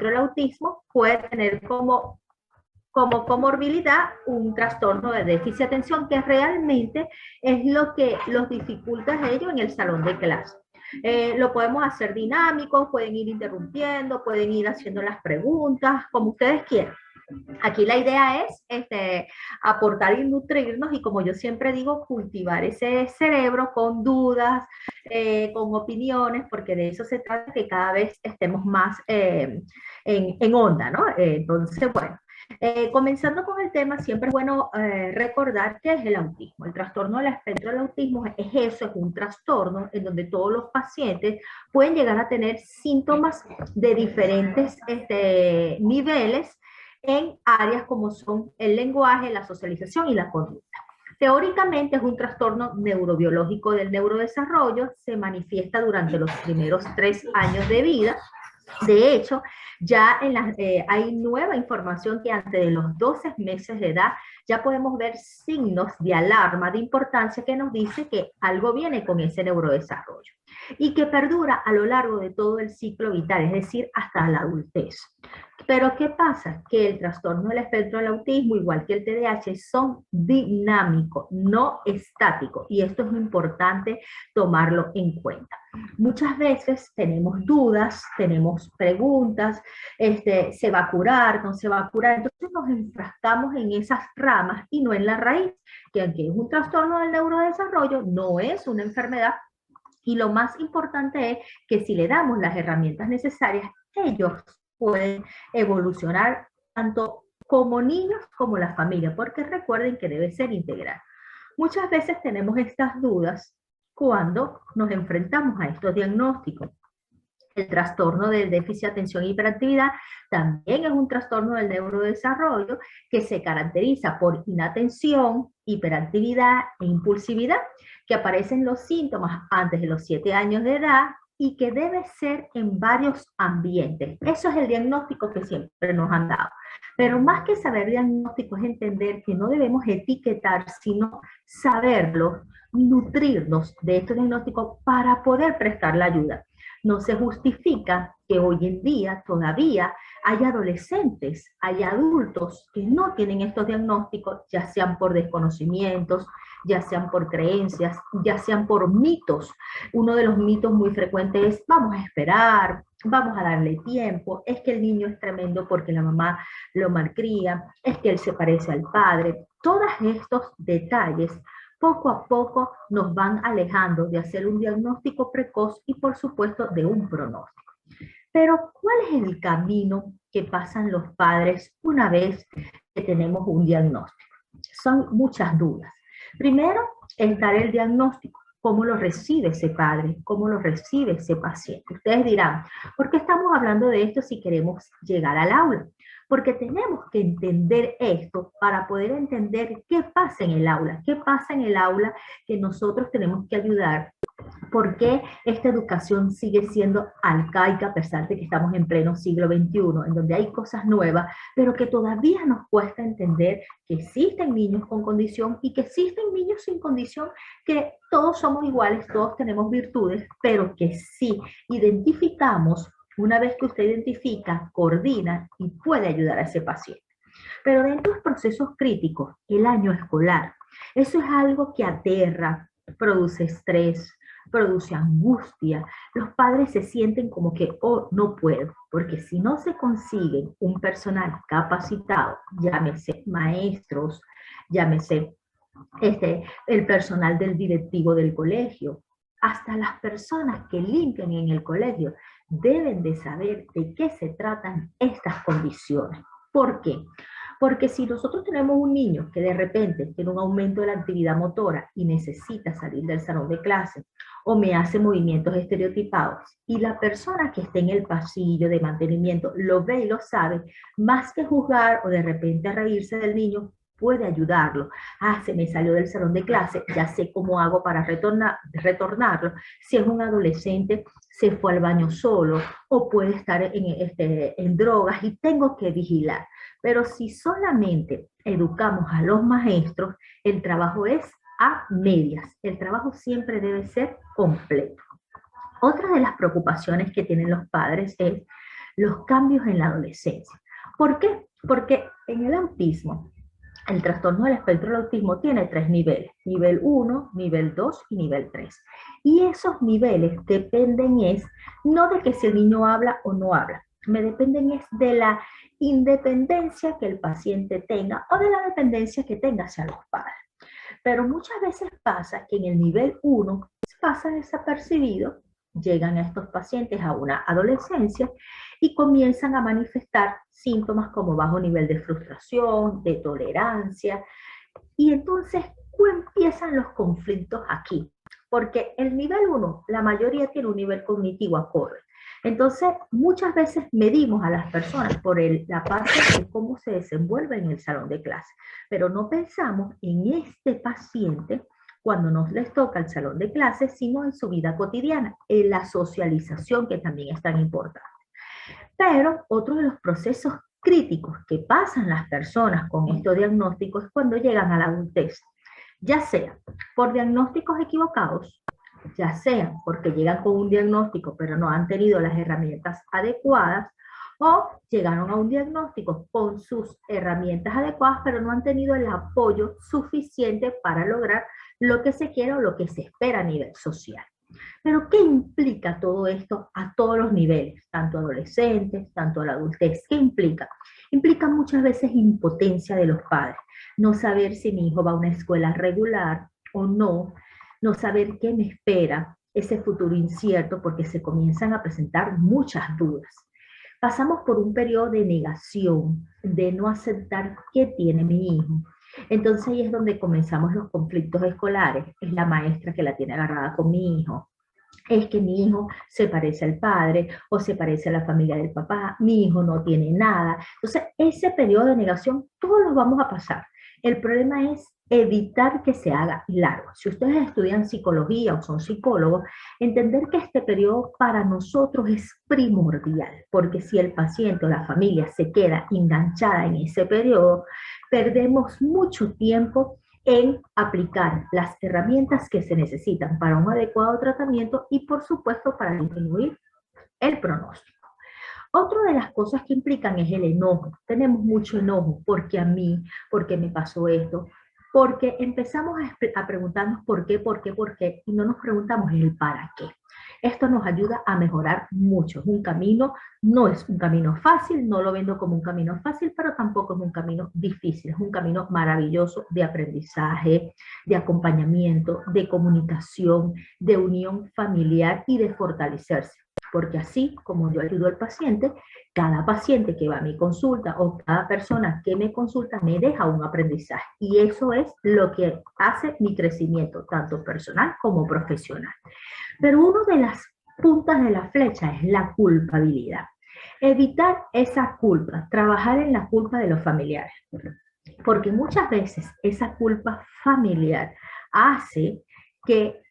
espectro del autismo puede tener como comorbilidad un trastorno de déficit de atención, que realmente es lo que los dificulta a ellos en el salón de clase. Lo podemos hacer dinámico, pueden ir interrumpiendo, pueden ir haciendo las preguntas, como ustedes quieran. Aquí la idea es aportar y nutrirnos, y como yo siempre digo, cultivar ese cerebro con dudas, con opiniones, porque de eso se trata, que cada vez estemos más en onda, ¿no? Entonces, bueno, comenzando con el tema, siempre es bueno recordar qué es el autismo. El trastorno del espectro del autismo es eso, es un trastorno en donde todos los pacientes pueden llegar a tener síntomas de diferentes niveles en áreas como son el lenguaje, la socialización y la conducta. Teóricamente es un trastorno neurobiológico del neurodesarrollo, se manifiesta durante los primeros 3 años de vida. De hecho, ya hay nueva información que antes de los 12 meses de edad ya podemos ver signos de alarma, de importancia, que nos dice que algo viene con ese neurodesarrollo y que perdura a lo largo de todo el ciclo vital, es decir, hasta la adultez. Pero ¿qué pasa? Que el trastorno del espectro del autismo, igual que el TDAH, son dinámicos, no estáticos, y esto es importante tomarlo en cuenta. Muchas veces tenemos dudas, tenemos preguntas, ¿se va a curar? ¿No se va a curar? Entonces nos enfrascamos en esas ramas y no en la raíz, que aunque es un trastorno del neurodesarrollo, no es una enfermedad, y lo más importante es que si le damos las herramientas necesarias, ellos pueden evolucionar tanto como niños como la familia, porque recuerden que debe ser integral. Muchas veces tenemos estas dudas cuando nos enfrentamos a estos diagnósticos. El trastorno del déficit de atención e hiperactividad también es un trastorno del neurodesarrollo que se caracteriza por inatención, hiperactividad e impulsividad, que aparecen los síntomas antes de los 7 años de edad y que debe ser en varios ambientes. Eso es el diagnóstico que siempre nos han dado. Pero más que saber diagnóstico es entender que no debemos etiquetar, sino saberlo, nutrirnos de estos diagnósticos para poder prestar la ayuda. No se justifica que hoy en día todavía hay adolescentes, hay adultos que no tienen estos diagnósticos, ya sean por desconocimientos, ya sean por creencias, ya sean por mitos. Uno de los mitos muy frecuentes es: vamos a esperar, vamos a darle tiempo, es que el niño es tremendo porque la mamá lo malcría, es que él se parece al padre. Todos estos detalles poco a poco nos van alejando de hacer un diagnóstico precoz y, por supuesto, de un pronóstico. Pero, ¿cuál es el camino que pasan los padres una vez que tenemos un diagnóstico? Son muchas dudas. Primero es dar el diagnóstico. ¿Cómo lo recibe ese padre? ¿Cómo lo recibe ese paciente? Ustedes dirán, ¿por qué estamos hablando de esto si queremos llegar al aula? Porque tenemos que entender esto para poder entender qué pasa en el aula, qué pasa en el aula que nosotros tenemos que ayudar. ¿Por qué esta educación sigue siendo arcaica a pesar de que estamos en pleno siglo XXI, en donde hay cosas nuevas, pero que todavía nos cuesta entender que existen niños con condición y que existen niños sin condición, que todos somos iguales, todos tenemos virtudes, pero que sí identificamos, una vez que usted identifica, coordina y puede ayudar a ese paciente? Pero dentro de los procesos críticos, el año escolar, eso es algo que aterra, produce estrés, produce angustia. Los padres se sienten como que, oh, no puedo, porque si no se consiguen un personal capacitado, llámese maestros, llámese el personal del directivo del colegio, hasta las personas que limpian en el colegio, deben de saber de qué se tratan estas condiciones. ¿Por qué? Porque si nosotros tenemos un niño que de repente tiene un aumento de la actividad motora y necesita salir del salón de clase, o me hace movimientos estereotipados, y la persona que esté en el pasillo de mantenimiento lo ve y lo sabe, más que juzgar o de repente reírse del niño, puede ayudarlo. Ah, se me salió del salón de clase, ya sé cómo hago para retornarlo. Si es un adolescente, se fue al baño solo o puede estar en drogas y tengo que vigilar. Pero si solamente educamos a los maestros, el trabajo es a medias. El trabajo siempre debe ser completo. Otra de las preocupaciones que tienen los padres es: los cambios en la adolescencia. ¿Por qué? Porque en el autismo, el trastorno del espectro del autismo tiene 3 niveles, nivel 1, nivel 2 y nivel 3. Y esos niveles dependen no de que si el niño habla o no habla, me dependen de la independencia que el paciente tenga o de la dependencia que tenga hacia los padres. Pero muchas veces pasa que en el nivel 1 pasa desapercibido, llegan estos pacientes a una adolescencia y comienzan a manifestar síntomas como bajo nivel de frustración, de tolerancia, y entonces empiezan los conflictos aquí, porque el nivel 1, la mayoría tiene un nivel cognitivo acorde. Entonces, muchas veces medimos a las personas por la parte de cómo se desenvuelve en el salón de clase, pero no pensamos en este paciente cuando nos les toca el salón de clase, sino en su vida cotidiana, en la socialización, que también es tan importante. Pero otro de los procesos críticos que pasan las personas con estos diagnósticos es cuando llegan a la adultez, ya sea por diagnósticos equivocados, ya sea porque llegan con un diagnóstico pero no han tenido las herramientas adecuadas, o llegaron a un diagnóstico con sus herramientas adecuadas pero no han tenido el apoyo suficiente para lograr lo que se quiere o lo que se espera a nivel social. Pero ¿qué implica todo esto a todos los niveles, tanto adolescentes, tanto a la adultez? ¿Qué implica? Implica muchas veces impotencia de los padres, no saber si mi hijo va a una escuela regular o no, no saber qué me espera, ese futuro incierto, porque se comienzan a presentar muchas dudas. Pasamos por un periodo de negación, de no aceptar qué tiene mi hijo. Entonces ahí es donde comenzamos los conflictos escolares. Es la maestra que la tiene agarrada con mi hijo. Es que mi hijo se parece al padre o se parece a la familia del papá. Mi hijo no tiene nada. Entonces ese periodo de negación todos lo vamos a pasar. El problema es evitar que se haga largo. Si ustedes estudian psicología o son psicólogos, entender que este periodo para nosotros es primordial, porque si el paciente o la familia se queda enganchada en ese periodo, perdemos mucho tiempo en aplicar las herramientas que se necesitan para un adecuado tratamiento y, por supuesto, para disminuir el pronóstico. Otra de las cosas que implican es el enojo. Tenemos mucho enojo, porque a mí, porque me pasó esto, porque empezamos a preguntarnos por qué, y no nos preguntamos el para qué. Esto nos ayuda a mejorar mucho. Es un camino, no es un camino fácil, no lo vendo como un camino fácil, pero tampoco es un camino difícil. Es un camino maravilloso de aprendizaje, de acompañamiento, de comunicación, de unión familiar y de fortalecerse. Porque así como yo ayudo al paciente, cada paciente que va a mi consulta o cada persona que me consulta me deja un aprendizaje. Y eso es lo que hace mi crecimiento, tanto personal como profesional. Pero una de las puntas de la flecha es la culpabilidad. Evitar esa culpa, trabajar en la culpa de los familiares. Porque muchas veces esa culpa familiar hace que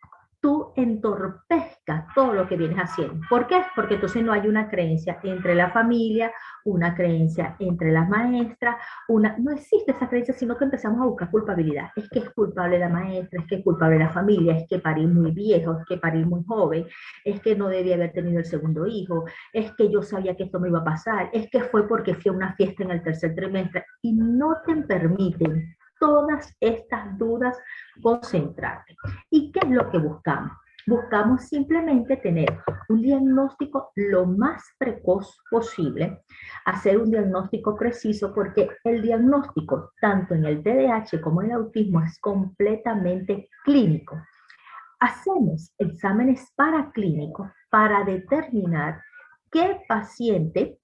tú entorpezcas todo lo que vienes haciendo. ¿Por qué? Porque entonces no hay una creencia entre la familia, una creencia entre las maestras, no existe esa creencia, sino que empezamos a buscar culpabilidad. Es que es culpable la maestra, es que es culpable la familia, es que parí muy viejo, es que parí muy joven, es que no debía haber tenido el segundo hijo, es que yo sabía que esto me iba a pasar, es que fue porque fui a una fiesta en el tercer trimestre, y no te permiten todas estas dudas concentrarte. ¿Y qué es lo que buscamos? Buscamos simplemente tener un diagnóstico lo más precoz posible, hacer un diagnóstico preciso, porque el diagnóstico, tanto en el TDAH como en el autismo, es completamente clínico. Hacemos exámenes paraclínicos para determinar qué paciente,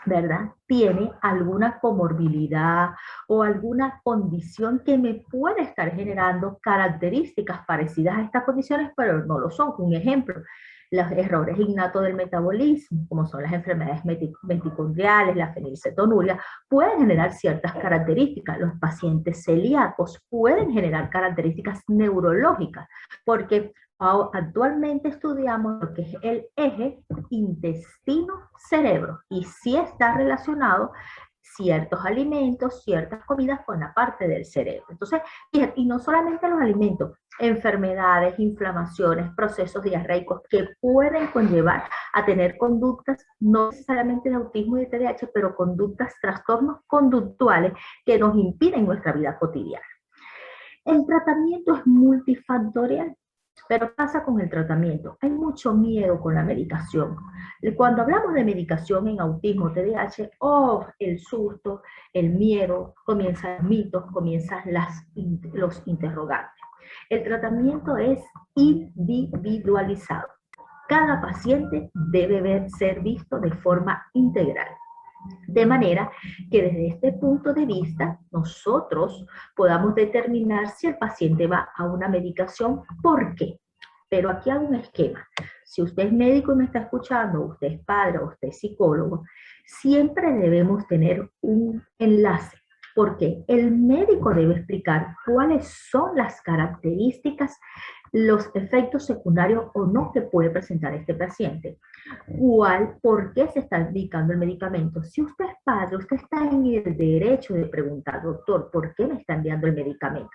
¿verdad?, tiene alguna comorbilidad o alguna condición que me puede estar generando características parecidas a estas condiciones, pero no lo son. Un ejemplo, los errores innatos del metabolismo, como son las enfermedades mitocondriales, la fenilcetonuria, pueden generar ciertas características. Los pacientes celíacos pueden generar características neurológicas, porque actualmente estudiamos lo que es el eje intestino-cerebro, y sí está relacionado ciertos alimentos, ciertas comidas con la parte del cerebro. Entonces, y no solamente los alimentos, enfermedades, inflamaciones, procesos diarreicos que pueden conllevar a tener conductas, no necesariamente de autismo y de TDAH, pero conductas, trastornos conductuales que nos impiden nuestra vida cotidiana. El tratamiento es multifactorial. Pero pasa con el tratamiento. Hay mucho miedo con la medicación. Cuando hablamos de medicación en autismo, TDAH, el susto, el miedo, comienzan los mitos, comienzan los interrogantes. El tratamiento es individualizado. Cada paciente debe ser visto de forma integral. De manera que desde este punto de vista nosotros podamos determinar si el paciente va a una medicación, ¿por qué? Pero aquí hay un esquema. Si usted es médico y me está escuchando, usted es padre o usted es psicólogo, siempre debemos tener un enlace, porque el médico debe explicar cuáles son las características, los efectos secundarios o no que puede presentar este paciente. ¿Por qué se está indicando el medicamento? Si usted es padre, usted está en el derecho de preguntar, doctor, ¿por qué me está enviando el medicamento?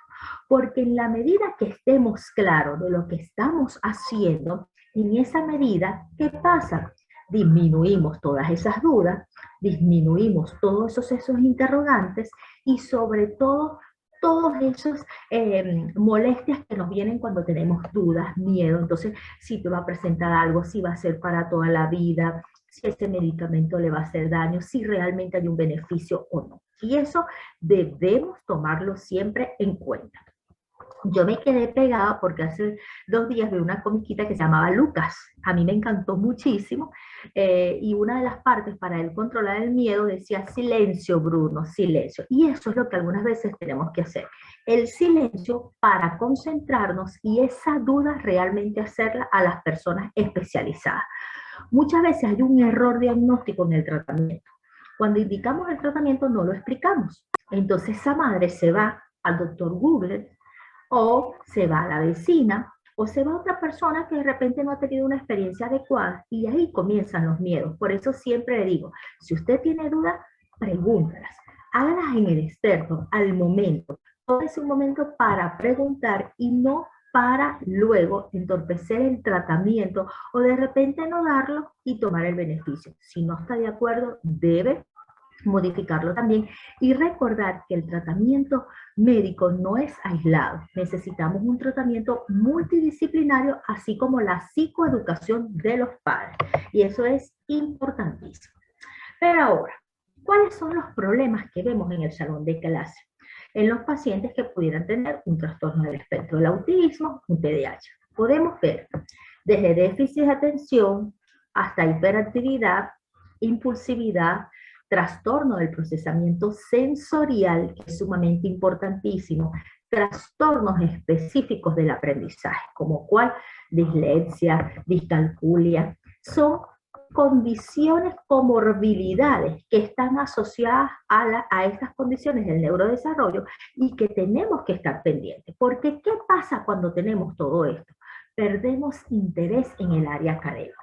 Porque en la medida que estemos claros de lo que estamos haciendo, en esa medida, ¿qué pasa? Disminuimos todas esas dudas, disminuimos todos esos interrogantes y sobre todo todos esos molestias que nos vienen cuando tenemos dudas, miedo. Entonces, si te va a presentar algo, si va a ser para toda la vida, si ese medicamento le va a hacer daño, si realmente hay un beneficio o no. Y eso debemos tomarlo siempre en cuenta. Yo me quedé pegada porque hace 2 días vi una comiquita que se llamaba Lucas. A mí me encantó muchísimo. Y una de las partes para él controlar el miedo decía silencio, Bruno, silencio. Y eso es lo que algunas veces tenemos que hacer. El silencio para concentrarnos y esa duda realmente hacerla a las personas especializadas. Muchas veces hay un error diagnóstico en el tratamiento. Cuando indicamos el tratamiento no lo explicamos. Entonces esa madre se va al doctor Google, o se va a la vecina, o se va a otra persona que de repente no ha tenido una experiencia adecuada, y ahí comienzan los miedos. Por eso siempre le digo, si usted tiene dudas, pregúntalas, hágalas en el experto, al momento. Tómese un momento para preguntar y no para luego entorpecer el tratamiento o de repente no darlo y tomar el beneficio. Si no está de acuerdo, debe modificarlo también y recordar que el tratamiento médico no es aislado. Necesitamos un tratamiento multidisciplinario, así como la psicoeducación de los padres. Y eso es importantísimo. Pero ahora, ¿cuáles son los problemas que vemos en el salón de clase? En los pacientes que pudieran tener un trastorno del espectro del autismo, un TDAH. Podemos ver desde déficit de atención hasta hiperactividad, impulsividad, trastorno del procesamiento sensorial, que es sumamente importantísimo, trastornos específicos del aprendizaje, como cual dislexia, discalculia, son condiciones, comorbilidades que están asociadas a estas condiciones del neurodesarrollo y que tenemos que estar pendientes. Porque ¿qué pasa cuando tenemos todo esto? Perdemos interés en el área académica.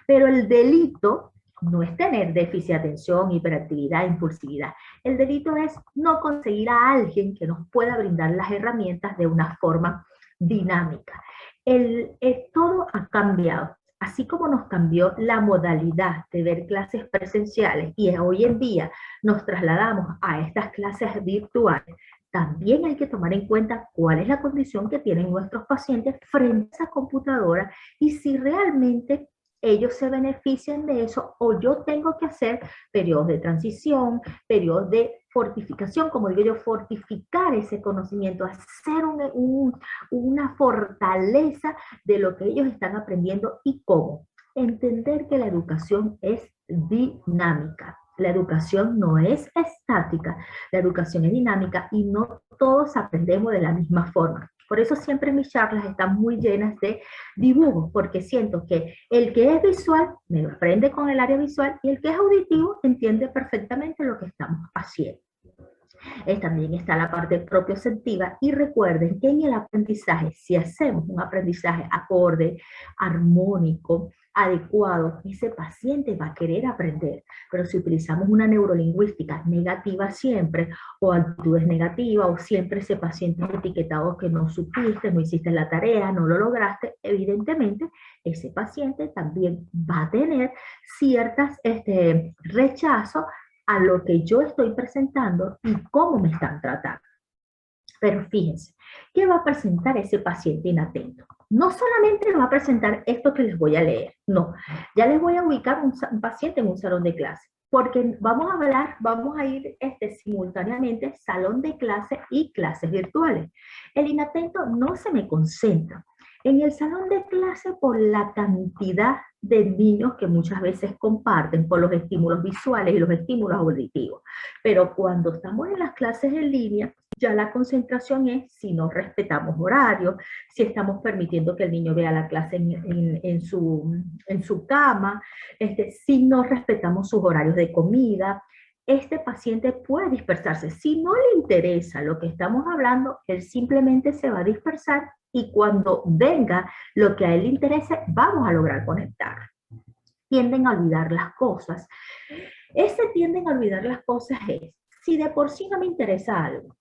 Pero el delito no es tener déficit de atención, hiperactividad, impulsividad. El delito es no conseguir a alguien que nos pueda brindar las herramientas de una forma dinámica. Todo ha cambiado. Así como nos cambió la modalidad de ver clases presenciales y hoy en día nos trasladamos a estas clases virtuales, también hay que tomar en cuenta cuál es la condición que tienen nuestros pacientes frente a esa computadora y si realmente ellos se benefician de eso o yo tengo que hacer periodos de transición, periodos de fortificación, como digo yo, fortificar ese conocimiento, hacer una fortaleza de lo que ellos están aprendiendo y cómo. Entender que la educación es dinámica. La educación no es estática, la educación es dinámica y no todos aprendemos de la misma forma. Por eso siempre mis charlas están muy llenas de dibujos, porque siento que el que es visual me aprende con el área visual y el que es auditivo entiende perfectamente lo que estamos haciendo. También está la parte propioceptiva y recuerden que en el aprendizaje, si hacemos un aprendizaje acorde, armónico, adecuado, ese paciente va a querer aprender. Pero si utilizamos una neurolingüística negativa siempre, o actitudes negativas, o siempre ese paciente es etiquetado que no supiste, no hiciste la tarea, no lo lograste, evidentemente ese paciente también va a tener ciertas rechazo a lo que yo estoy presentando y cómo me están tratando. Pero fíjense, ¿qué va a presentar ese paciente inatento? No solamente va a presentar esto que les voy a leer, no, ya les voy a ubicar un paciente en un salón de clase, porque vamos a ir simultáneamente salón de clase y clases virtuales. El inatento no se me concentra en el salón de clase por la cantidad de niños que muchas veces comparten por los estímulos visuales y los estímulos auditivos. Pero cuando estamos en las clases en línea, ya la concentración es si no respetamos horarios, si estamos permitiendo que el niño vea la clase en su cama, si no respetamos sus horarios de comida. Este paciente puede dispersarse. Si no le interesa lo que estamos hablando, él simplemente se va a dispersar y cuando venga lo que a él le interese, vamos a lograr conectar. Tienden a olvidar las cosas. Ese tienden a olvidar las cosas es, si de por sí no me interesa algo,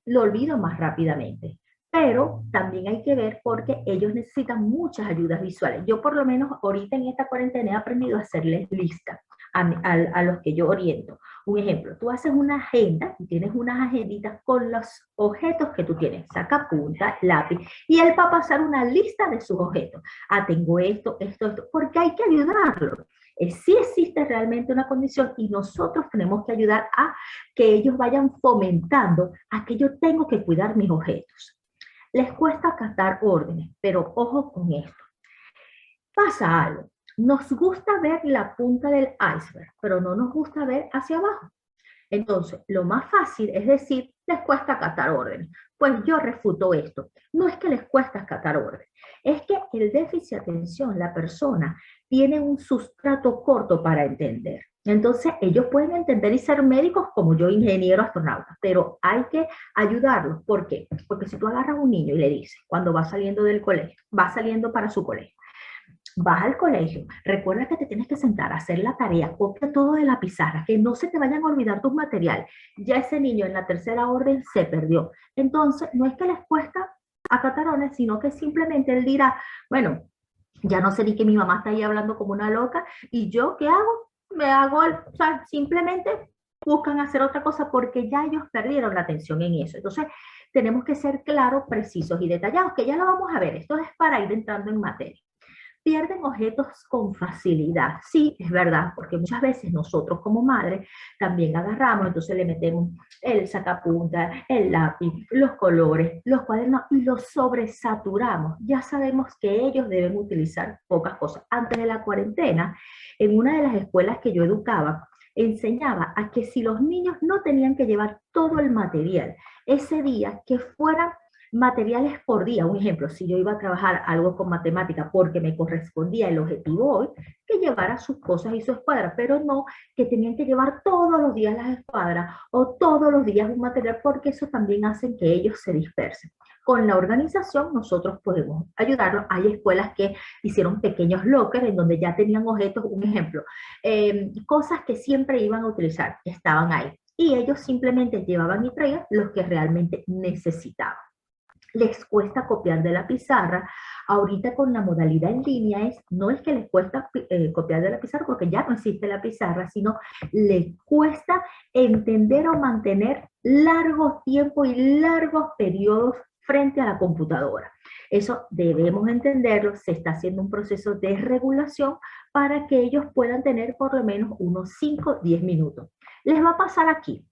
lo olvido más rápidamente. Pero también hay que ver porque ellos necesitan muchas ayudas visuales. Yo por lo menos ahorita en esta cuarentena he aprendido a hacerles listas a los que yo oriento. Un ejemplo, tú haces una agenda y tienes unas agenditas con los objetos que tú tienes, sacapunta, lápiz, y él va a pasar una lista de sus objetos. Ah, tengo esto, porque hay que ayudarlo. Sí existe realmente una condición y nosotros tenemos que ayudar a que ellos vayan fomentando a que yo tengo que cuidar mis objetos. Les cuesta acatar órdenes, pero ojo con esto. Pasa algo. Nos gusta ver la punta del iceberg, pero no nos gusta ver hacia abajo. Entonces, lo más fácil es decir, les cuesta acatar órdenes. Pues yo refuto esto. No es que les cuesta acatar órdenes, es que el déficit de atención, la persona, tiene un sustrato corto para entender. Entonces, ellos pueden entender y ser médicos como yo, ingeniero, astronauta, pero hay que ayudarlos. ¿Por qué? Porque si tú agarras a un niño y le dices, cuando va saliendo del colegio, va saliendo para su colegio, vas al colegio, recuerda que te tienes que sentar a hacer la tarea, copia todo de la pizarra, que no se te vayan a olvidar tus materiales. Ya ese niño en la tercera orden se perdió. Entonces, no es que les cuesta acatarones, sino que simplemente él dirá, bueno, ya no sé ni que mi mamá está ahí hablando como una loca, y yo, ¿qué hago? O sea, simplemente buscan hacer otra cosa porque ya ellos perdieron la atención en eso. Entonces, tenemos que ser claros, precisos y detallados, que ya lo vamos a ver. Esto es para ir entrando en materia. Pierden objetos con facilidad. Sí, es verdad, porque muchas veces nosotros como madres también agarramos, entonces le metemos el sacapunta, el lápiz, los colores, los cuadernos y los sobresaturamos. Ya sabemos que ellos deben utilizar pocas cosas. Antes de la cuarentena, en una de las escuelas que yo educaba, enseñaba a que si los niños no tenían que llevar todo el material ese día, que fueran materiales por día. Un ejemplo, si yo iba a trabajar algo con matemática porque me correspondía el objetivo hoy, que llevara sus cosas y su escuadra, pero no que tenían que llevar todos los días las escuadras o todos los días un material, porque eso también hace que ellos se dispersen. Con la organización nosotros podemos ayudarlos. Hay escuelas que hicieron pequeños lockers en donde ya tenían objetos, un ejemplo, cosas que siempre iban a utilizar, estaban ahí. Y ellos simplemente llevaban y traían los que realmente necesitaban. Les cuesta copiar de la pizarra. Ahorita con la modalidad en línea no es que les cuesta copiar de la pizarra porque ya no existe la pizarra, sino les cuesta entender o mantener largos tiempos y largos periodos frente a la computadora. Eso debemos entenderlo, se está haciendo un proceso de regulación para que ellos puedan tener por lo menos unos 5-10 minutos. Les va a pasar aquí.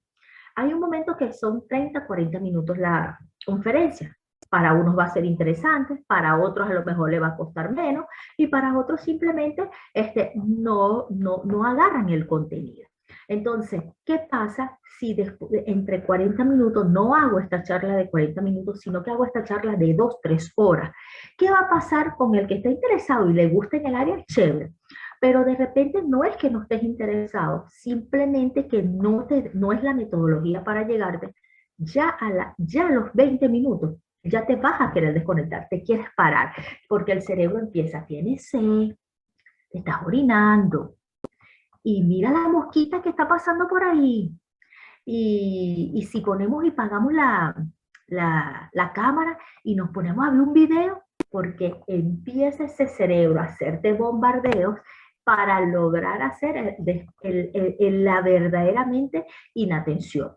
Hay un momento que son 30-40 minutos la conferencia. Para unos va a ser interesante, para otros a lo mejor le va a costar menos y para otros simplemente no agarran el contenido. Entonces, ¿qué pasa si entre 40 minutos no hago esta charla de 40 minutos, sino que hago esta charla de 2-3 horas? ¿Qué va a pasar con el que está interesado y le gusta en el área? Chévere. Pero de repente no es que no estés interesado, simplemente que no es la metodología para llegarte. Ya a los 20 minutos, ya te vas a querer desconectar, te quieres parar, porque el cerebro empieza, tienes sed, te estás orinando, y mira la mosquita que está pasando por ahí. Y si ponemos y pagamos la cámara y nos ponemos a ver un video, porque empieza ese cerebro a hacerte bombardeos para lograr hacer la verdaderamente inatención.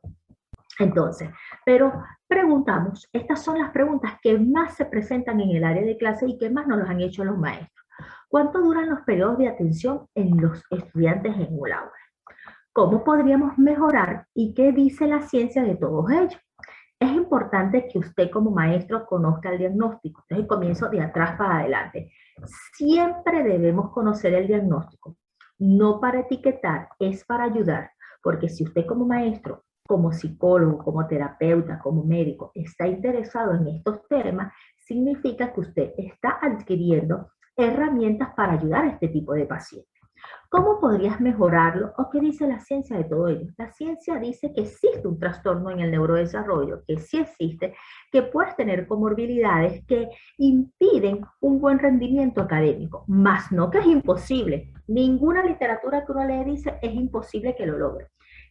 Entonces, pero preguntamos, estas son las preguntas que más se presentan en el área de clase y que más nos los han hecho los maestros. ¿Cuánto duran los periodos de atención en los estudiantes en un aula? ¿Cómo podríamos mejorar y qué dice la ciencia de todos ellos? Es importante que usted como maestro conozca el diagnóstico. Entonces comienzo de atrás para adelante. Siempre debemos conocer el diagnóstico, no para etiquetar, es para ayudar, porque si usted como maestro, como psicólogo, como terapeuta, como médico, está interesado en estos temas, significa que usted está adquiriendo herramientas para ayudar a este tipo de pacientes. ¿Cómo podrías mejorarlo? ¿O qué dice la ciencia de todo ello? La ciencia dice que existe un trastorno en el neurodesarrollo, que sí existe, que puedes tener comorbilidades que impiden un buen rendimiento académico, más no que es imposible. Ninguna literatura que uno lee dice es imposible que lo logre.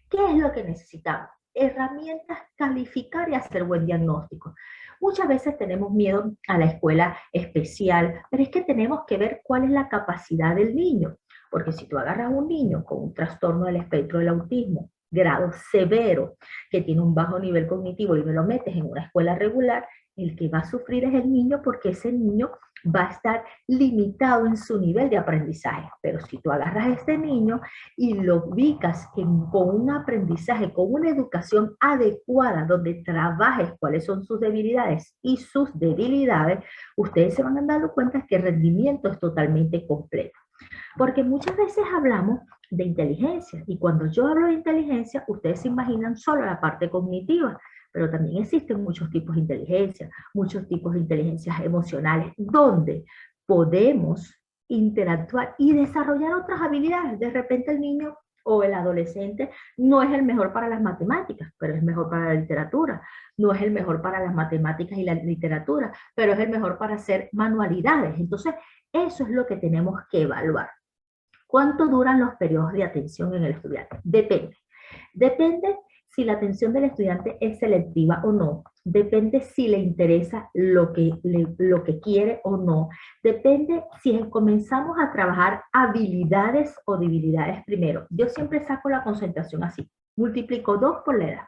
¿Qué es lo que necesitamos? Herramientas, calificar y hacer buen diagnóstico. Muchas veces tenemos miedo a la escuela especial, pero es que tenemos que ver cuál es la capacidad del niño. Porque si tú agarras a un niño con un trastorno del espectro del autismo, grado severo, que tiene un bajo nivel cognitivo y me lo metes en una escuela regular, el que va a sufrir es el niño porque ese niño va a estar limitado en su nivel de aprendizaje. Pero si tú agarras a este niño y lo ubicas con un aprendizaje, con una educación adecuada, donde trabajes cuáles son sus debilidades y sus debilidades, ustedes se van a dar cuenta que el rendimiento es totalmente completo. Porque muchas veces hablamos de inteligencia y cuando yo hablo de inteligencia, ustedes se imaginan solo la parte cognitiva, pero también existen muchos tipos de inteligencia, muchos tipos de inteligencias emocionales, donde podemos interactuar y desarrollar otras habilidades. De repente el niño o el adolescente no es el mejor para las matemáticas, pero es mejor para la literatura. No es el mejor para las matemáticas y la literatura, pero es el mejor para hacer manualidades. Entonces, eso es lo que tenemos que evaluar. ¿Cuánto duran los periodos de atención en el estudiante? Depende. Depende si la atención del estudiante es selectiva o no. Depende si le interesa lo que quiere o no. Depende si comenzamos a trabajar habilidades o debilidades primero. Yo siempre saco la concentración así. Multiplico 2 por la edad.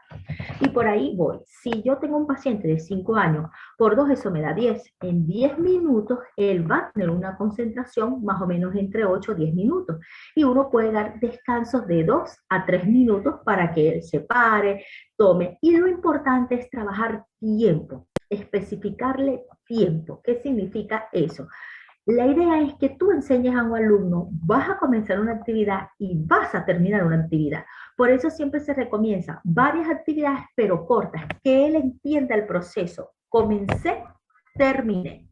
Y por ahí voy. Si yo tengo un paciente de 5 años, por 2 eso me da 10. En 10 minutos, él va a tener una concentración más o menos entre 8 o 10 minutos. Y uno puede dar descansos de 2 a 3 minutos para que él se pare, tome. Y lo importante es trabajar tiempo, especificarle tiempo. ¿Qué significa eso? La idea es que tú enseñes a un alumno, vas a comenzar una actividad y vas a terminar una actividad. Por eso siempre se recomienda varias actividades, pero cortas, que él entienda el proceso. Comencé, terminé.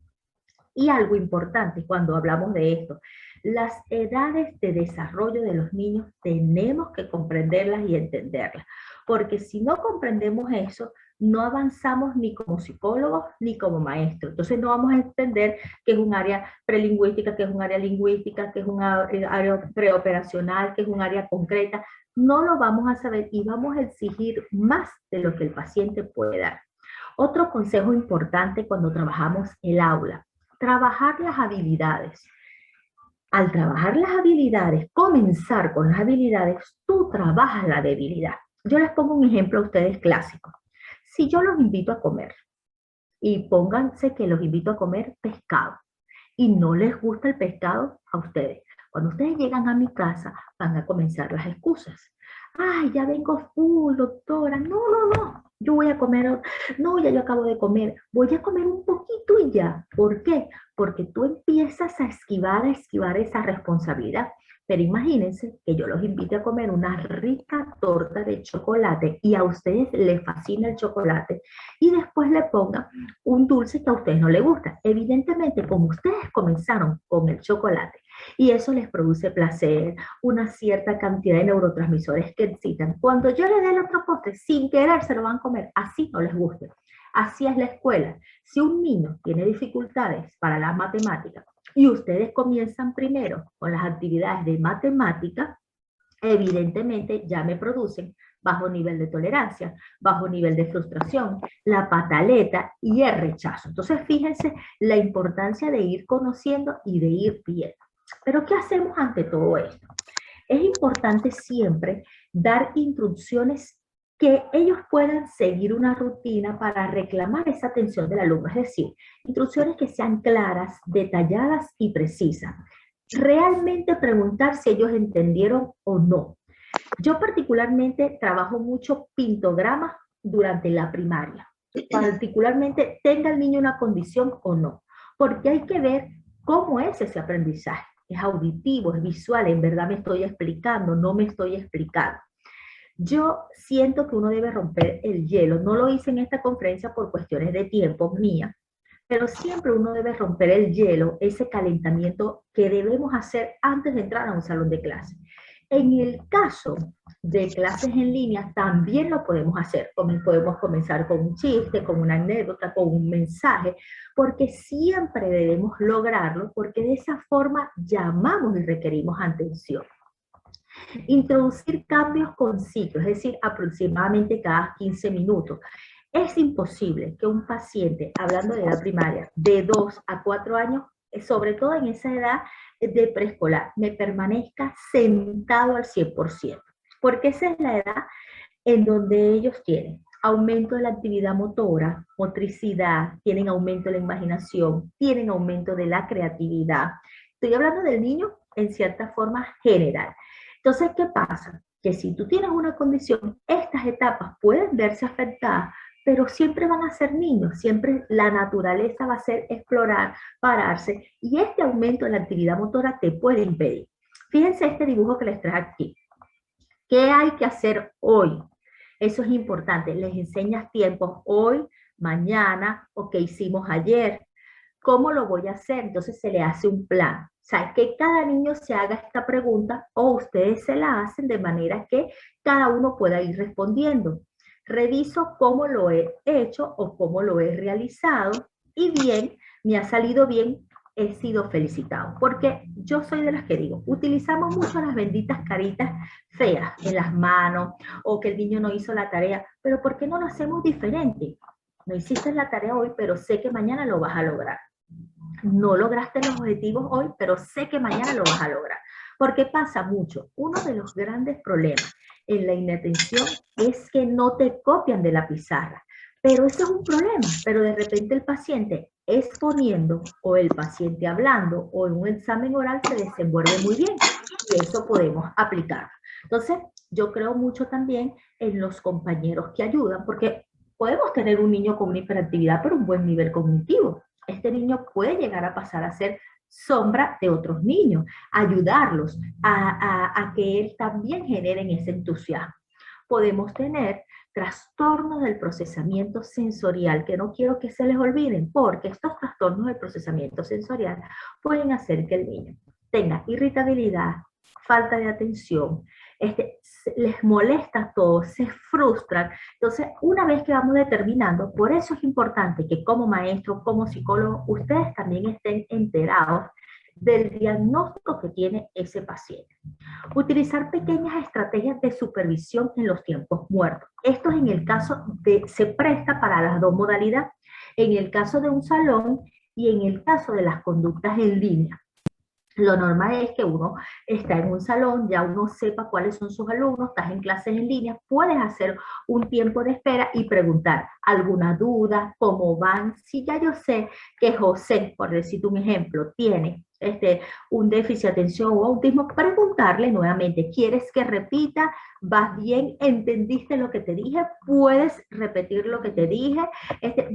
Y algo importante cuando hablamos de esto, las edades de desarrollo de los niños tenemos que comprenderlas y entenderlas, porque si no comprendemos eso, no avanzamos ni como psicólogos ni como maestros. Entonces no vamos a entender que es un área prelingüística, que es un área lingüística, que es un área preoperacional, que es un área concreta. No lo vamos a saber y vamos a exigir más de lo que el paciente puede dar. Otro consejo importante cuando trabajamos el aula, trabajar las habilidades. Al trabajar las habilidades, comenzar con las habilidades, tú trabajas la debilidad. Yo les pongo un ejemplo a ustedes clásico. Si yo los invito a comer, y pónganse que los invito a comer pescado, y no les gusta el pescado a ustedes, cuando ustedes llegan a mi casa, van a comenzar las excusas. Ay, ya vengo full, doctora. No, no, no. Yo voy a comer. No, ya yo acabo de comer. Voy a comer un poquito y ya. ¿Por qué? Porque tú empiezas a esquivar esa responsabilidad. Pero imagínense que yo los invite a comer una rica torta de chocolate y a ustedes les fascina el chocolate y después le pongan un dulce que a ustedes no les gusta. Evidentemente, como ustedes comenzaron con el chocolate y eso les produce placer, una cierta cantidad de neurotransmisores que excitan. Cuando yo les dé el otro postre, sin querer se lo van a comer, así no les guste. Así es la escuela. Si un niño tiene dificultades para las matemáticas y ustedes comienzan primero con las actividades de matemática, evidentemente ya me producen bajo nivel de tolerancia, bajo nivel de frustración, la pataleta y el rechazo. Entonces, fíjense la importancia de ir conociendo y de ir viendo. Pero, ¿qué hacemos ante todo esto? Es importante siempre dar instrucciones que ellos puedan seguir una rutina para reclamar esa atención del alumno, es decir, instrucciones que sean claras, detalladas y precisas. Realmente preguntar si ellos entendieron o no. Yo particularmente trabajo mucho pintogramas durante la primaria, particularmente tenga el niño una condición o no, porque hay que ver cómo es ese aprendizaje. Es auditivo, es visual, en verdad me estoy explicando, no me estoy explicando. Yo siento que uno debe romper el hielo. No lo hice en esta conferencia por cuestiones de tiempo mía, pero siempre uno debe romper el hielo, ese calentamiento que debemos hacer antes de entrar a un salón de clase. En el caso de clases en línea, también lo podemos hacer. Podemos comenzar con un chiste, con una anécdota, con un mensaje, porque siempre debemos lograrlo, porque de esa forma llamamos y requerimos atención. Introducir cambios con ciclos, es decir, aproximadamente cada 15 minutos. Es imposible que un paciente, hablando de edad primaria, de 2 a 4 años, sobre todo en esa edad de preescolar, me permanezca sentado al 100%, porque esa es la edad en donde ellos tienen aumento de la actividad motora, motricidad, tienen aumento de la imaginación, tienen aumento de la creatividad. Estoy hablando del niño en cierta forma general. Entonces, ¿qué pasa? Que si tú tienes una condición, estas etapas pueden verse afectadas, pero siempre van a ser niños, siempre la naturaleza va a ser explorar, pararse, y este aumento de la actividad motora te puede impedir. Fíjense este dibujo que les traje aquí. ¿Qué hay que hacer hoy? Eso es importante. Les enseñas tiempos hoy, mañana o qué hicimos ayer. ¿Cómo lo voy a hacer? Entonces se le hace un plan. O sea, que cada niño se haga esta pregunta o ustedes se la hacen de manera que cada uno pueda ir respondiendo. Reviso cómo lo he hecho o cómo lo he realizado y bien, me ha salido bien, he sido felicitado. Porque yo soy de las que digo, utilizamos mucho las benditas caritas feas en las manos o que el niño no hizo la tarea, pero ¿por qué no lo hacemos diferente? No hiciste la tarea hoy, pero sé que mañana lo vas a lograr. No lograste los objetivos hoy, pero sé que mañana lo vas a lograr. Porque pasa mucho. Uno de los grandes problemas en la inatención es que no te copian de la pizarra. Pero eso es un problema. Pero de repente el paciente exponiendo o el paciente hablando o en un examen oral se desenvuelve muy bien. Y eso podemos aplicar. Entonces, yo creo mucho también en los compañeros que ayudan, porque podemos tener un niño con una hiperactividad, pero un buen nivel cognitivo. Este niño puede llegar a pasar a ser sombra de otros niños, ayudarlos a que él también generen ese entusiasmo. Podemos tener trastornos del procesamiento sensorial, que no quiero que se les olviden, porque estos trastornos del procesamiento sensorial pueden hacer que el niño tenga irritabilidad, falta de atención, les molesta todo, se frustran. Entonces, una vez que vamos determinando, por eso es importante que como maestro, como psicólogo, ustedes también estén enterados del diagnóstico que tiene ese paciente. Utilizar pequeñas estrategias de supervisión en los tiempos muertos. Esto es en el caso se presta para las dos modalidades, en el caso de un salón y en el caso de las conductas en línea. Lo normal es que uno está en un salón, ya uno sepa cuáles son sus alumnos, estás en clases en línea, puedes hacer un tiempo de espera y preguntar alguna duda, cómo van. Si ya yo sé que José, por decirte un ejemplo, tiene un déficit de atención o autismo, preguntarle nuevamente, ¿quieres que repita? ¿Vas bien? ¿Entendiste lo que te dije? ¿Puedes repetir lo que te dije?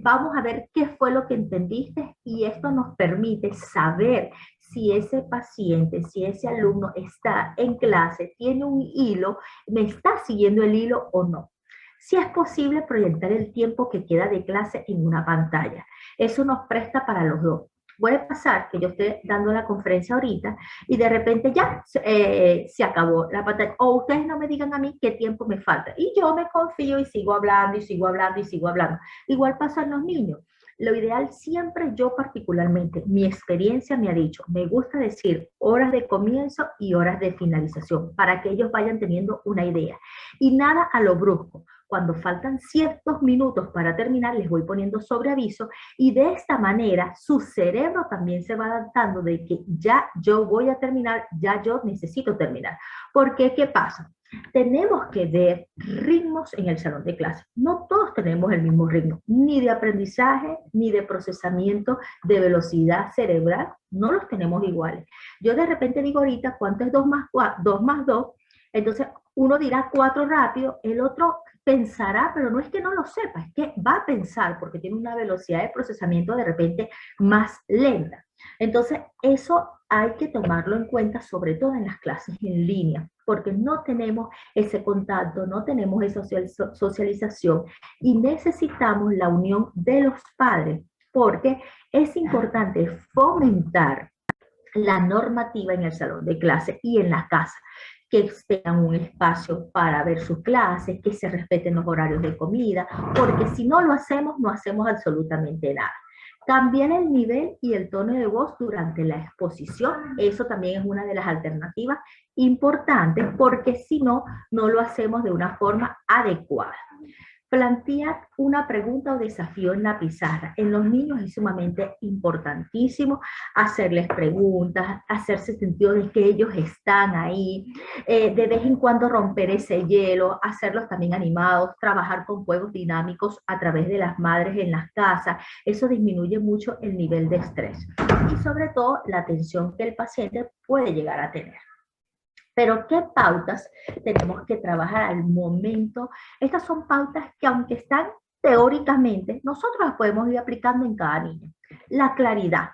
Vamos a ver qué fue lo que entendiste y esto nos permite saber si ese paciente, si ese alumno está en clase, tiene un hilo, me está siguiendo el hilo o no. Si es posible proyectar el tiempo que queda de clase en una pantalla. Eso nos presta para los dos. Puede pasar que yo esté dando la conferencia ahorita y de repente ya se acabó la pantalla. O ustedes no me digan a mí qué tiempo me falta. Y yo me confío y sigo hablando y sigo hablando y sigo hablando. Igual pasan los niños. Lo ideal siempre, yo particularmente, mi experiencia me ha dicho, me gusta decir horas de comienzo y horas de finalización para que ellos vayan teniendo una idea. Y nada a lo brusco. Cuando faltan ciertos minutos para terminar, les voy poniendo sobre aviso y de esta manera su cerebro también se va adaptando de que ya yo voy a terminar, ya yo necesito terminar. Porque, ¿qué pasa? Tenemos que ver ritmos en el salón de clase. No todos tenemos el mismo ritmo, ni de aprendizaje, ni de procesamiento, de velocidad cerebral, no los tenemos iguales. Yo de repente digo ahorita, ¿cuánto es 2 más 4? 2 más 2, entonces uno dirá 4 rápido, el otro pensará, pero no es que no lo sepa, es que va a pensar porque tiene una velocidad de procesamiento de repente más lenta. Entonces, eso hay que tomarlo en cuenta, sobre todo en las clases en línea, porque no tenemos ese contacto, no tenemos esa socialización y necesitamos la unión de los padres, porque es importante fomentar la normativa en el salón de clase y en la casa, que tengan un espacio para ver sus clases, que se respeten los horarios de comida, porque si no lo hacemos, no hacemos absolutamente nada. Cambiar el nivel y el tono de voz durante la exposición, eso también es una de las alternativas importantes, porque si no, no lo hacemos de una forma adecuada. Plantear una pregunta o desafío en la pizarra. En los niños es sumamente importantísimo hacerles preguntas, hacerse sentido de que ellos están ahí, de vez en cuando romper ese hielo, hacerlos también animados, trabajar con juegos dinámicos a través de las madres en las casas. Eso disminuye mucho el nivel de estrés y sobre todo la atención que el paciente puede llegar a tener. Pero ¿qué pautas tenemos que trabajar al momento? Estas son pautas que aunque están teóricamente, nosotros las podemos ir aplicando en cada niño. La claridad,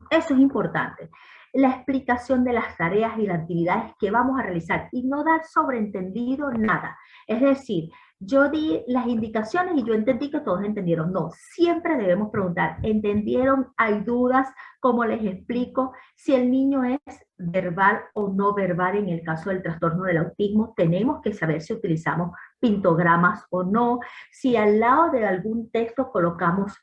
eso es importante. La explicación de las tareas y las actividades que vamos a realizar y no dar sobreentendido nada. Es decir, yo di las indicaciones y yo entendí que todos entendieron. No, siempre debemos preguntar, ¿entendieron? ¿Hay dudas? ¿Cómo les explico? Si el niño es verbal o no verbal en el caso del trastorno del autismo, tenemos que saber si utilizamos pintogramas o no, si al lado de algún texto colocamos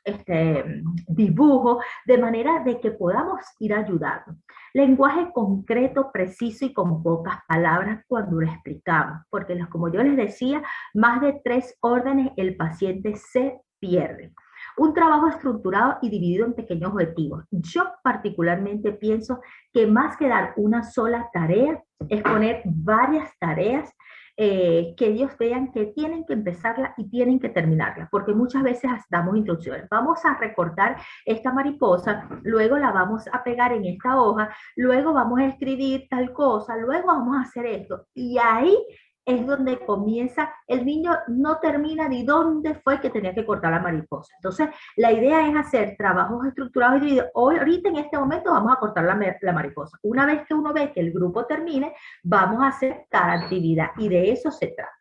dibujo, de manera de que podamos ir ayudando. Lenguaje concreto, preciso y con pocas palabras cuando lo explicamos, porque como yo les decía, más de 3 órdenes el paciente se pierde. Un trabajo estructurado y dividido en pequeños objetivos. Yo particularmente pienso que más que dar una sola tarea, es poner varias tareas que ellos vean que tienen que empezarla y tienen que terminarla, porque muchas veces damos instrucciones. Vamos a recortar esta mariposa, luego la vamos a pegar en esta hoja, luego vamos a escribir tal cosa, luego vamos a hacer esto. Y ahí es donde comienza, el niño no termina ni dónde fue que tenía que cortar la mariposa. Entonces, la idea es hacer trabajos estructurados y divididos. Hoy, ahorita en este momento vamos a cortar la mariposa. Una vez que uno ve que el grupo termine, vamos a hacer cada actividad y de eso se trata.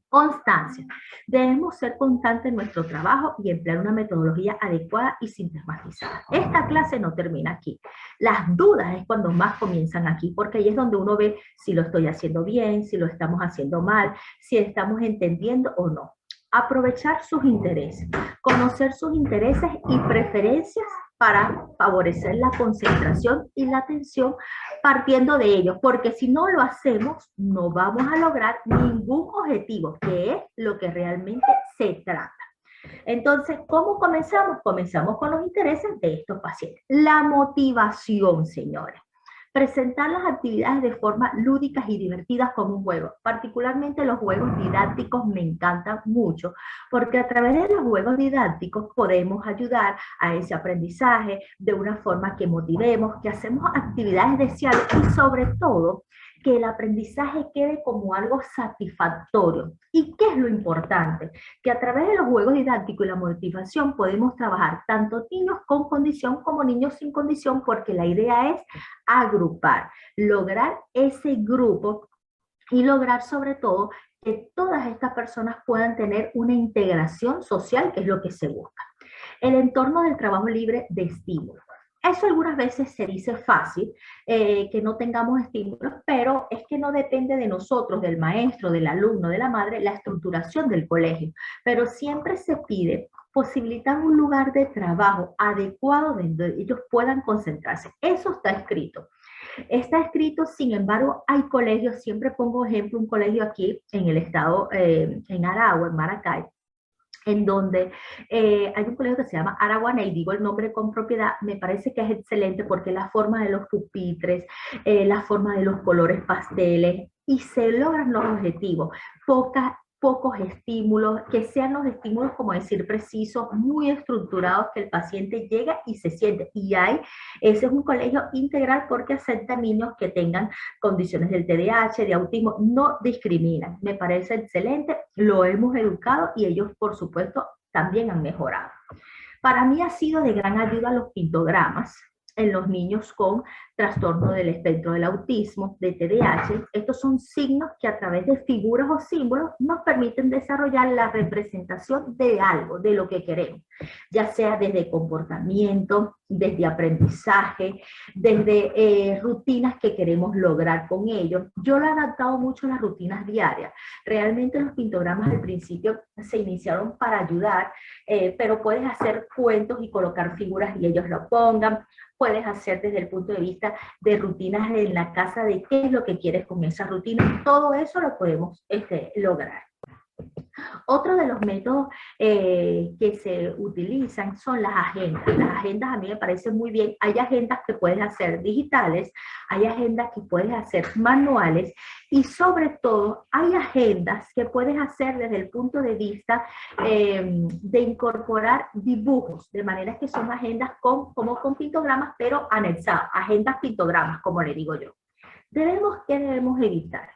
Constancia. Debemos ser constantes en nuestro trabajo y emplear una metodología adecuada y sistematizada. Esta clase no termina aquí. Las dudas es cuando más comienzan aquí, porque ahí es donde uno ve si lo estoy haciendo bien, si lo estamos haciendo mal, si estamos entendiendo o no. Aprovechar sus intereses, conocer sus intereses y preferencias para favorecer la concentración y la atención partiendo de ellos, porque si no lo hacemos, no vamos a lograr ningún objetivo, que es lo que realmente se trata. Entonces, ¿cómo comenzamos? Comenzamos con los intereses de estos pacientes. La motivación, señores. Presentar las actividades de forma lúdicas y divertidas como un juego. Particularmente los juegos didácticos me encantan mucho, porque a través de los juegos didácticos podemos ayudar a ese aprendizaje de una forma que motivemos, que hacemos actividades deseables y sobre todo que el aprendizaje quede como algo satisfactorio. ¿Y qué es lo importante? Que a través de los juegos didácticos y la motivación podemos trabajar tanto niños con condición como niños sin condición, porque la idea es agrupar, lograr ese grupo y lograr sobre todo que todas estas personas puedan tener una integración social, que es lo que se busca. El entorno del trabajo libre de estímulo. Eso algunas veces se dice fácil, que no tengamos estímulos, pero es que no depende de nosotros, del maestro, del alumno, de la madre, la estructuración del colegio. Pero siempre se pide posibilitar un lugar de trabajo adecuado donde ellos puedan concentrarse. Eso está escrito. Está escrito, sin embargo, hay colegios, siempre pongo ejemplo, un colegio aquí en el estado, en Aragua, en Maracay, en donde hay un colegio que se llama Araguana, y digo el nombre con propiedad, me parece que es excelente porque la forma de los pupitres, la forma de los colores pasteles, y se logran los objetivos. Pocos estímulos, que sean los estímulos, como decir, precisos, muy estructurados, que el paciente llega y se siente. Y ese es un colegio integral porque acepta niños que tengan condiciones del TDAH, de autismo, no discriminan. Me parece excelente, lo hemos educado y ellos, por supuesto, también han mejorado. Para mí ha sido de gran ayuda los pintogramas en los niños con trastorno del espectro del autismo, de TDAH. Estos son signos que a través de figuras o símbolos nos permiten desarrollar la representación de algo, de lo que queremos, ya sea desde comportamiento, desde aprendizaje, desde rutinas que queremos lograr con ellos. Yo lo he adaptado mucho a las rutinas diarias. Realmente los pintogramas al principio se iniciaron para ayudar, pero puedes hacer cuentos y colocar figuras y ellos lo pongan. Puedes hacer desde el punto de vista de rutinas en la casa, de qué es lo que quieres con esa rutina. Todo eso lo podemos lograr. Otro de los métodos que se utilizan son las agendas. Las agendas a mí me parecen muy bien. Hay agendas que puedes hacer digitales, hay agendas que puedes hacer manuales, y sobre todo hay agendas que puedes hacer desde el punto de vista de incorporar dibujos, de manera que son agendas como con pictogramas, pero anexadas, agendas pictogramas, como le digo yo. ¿Qué debemos evitar?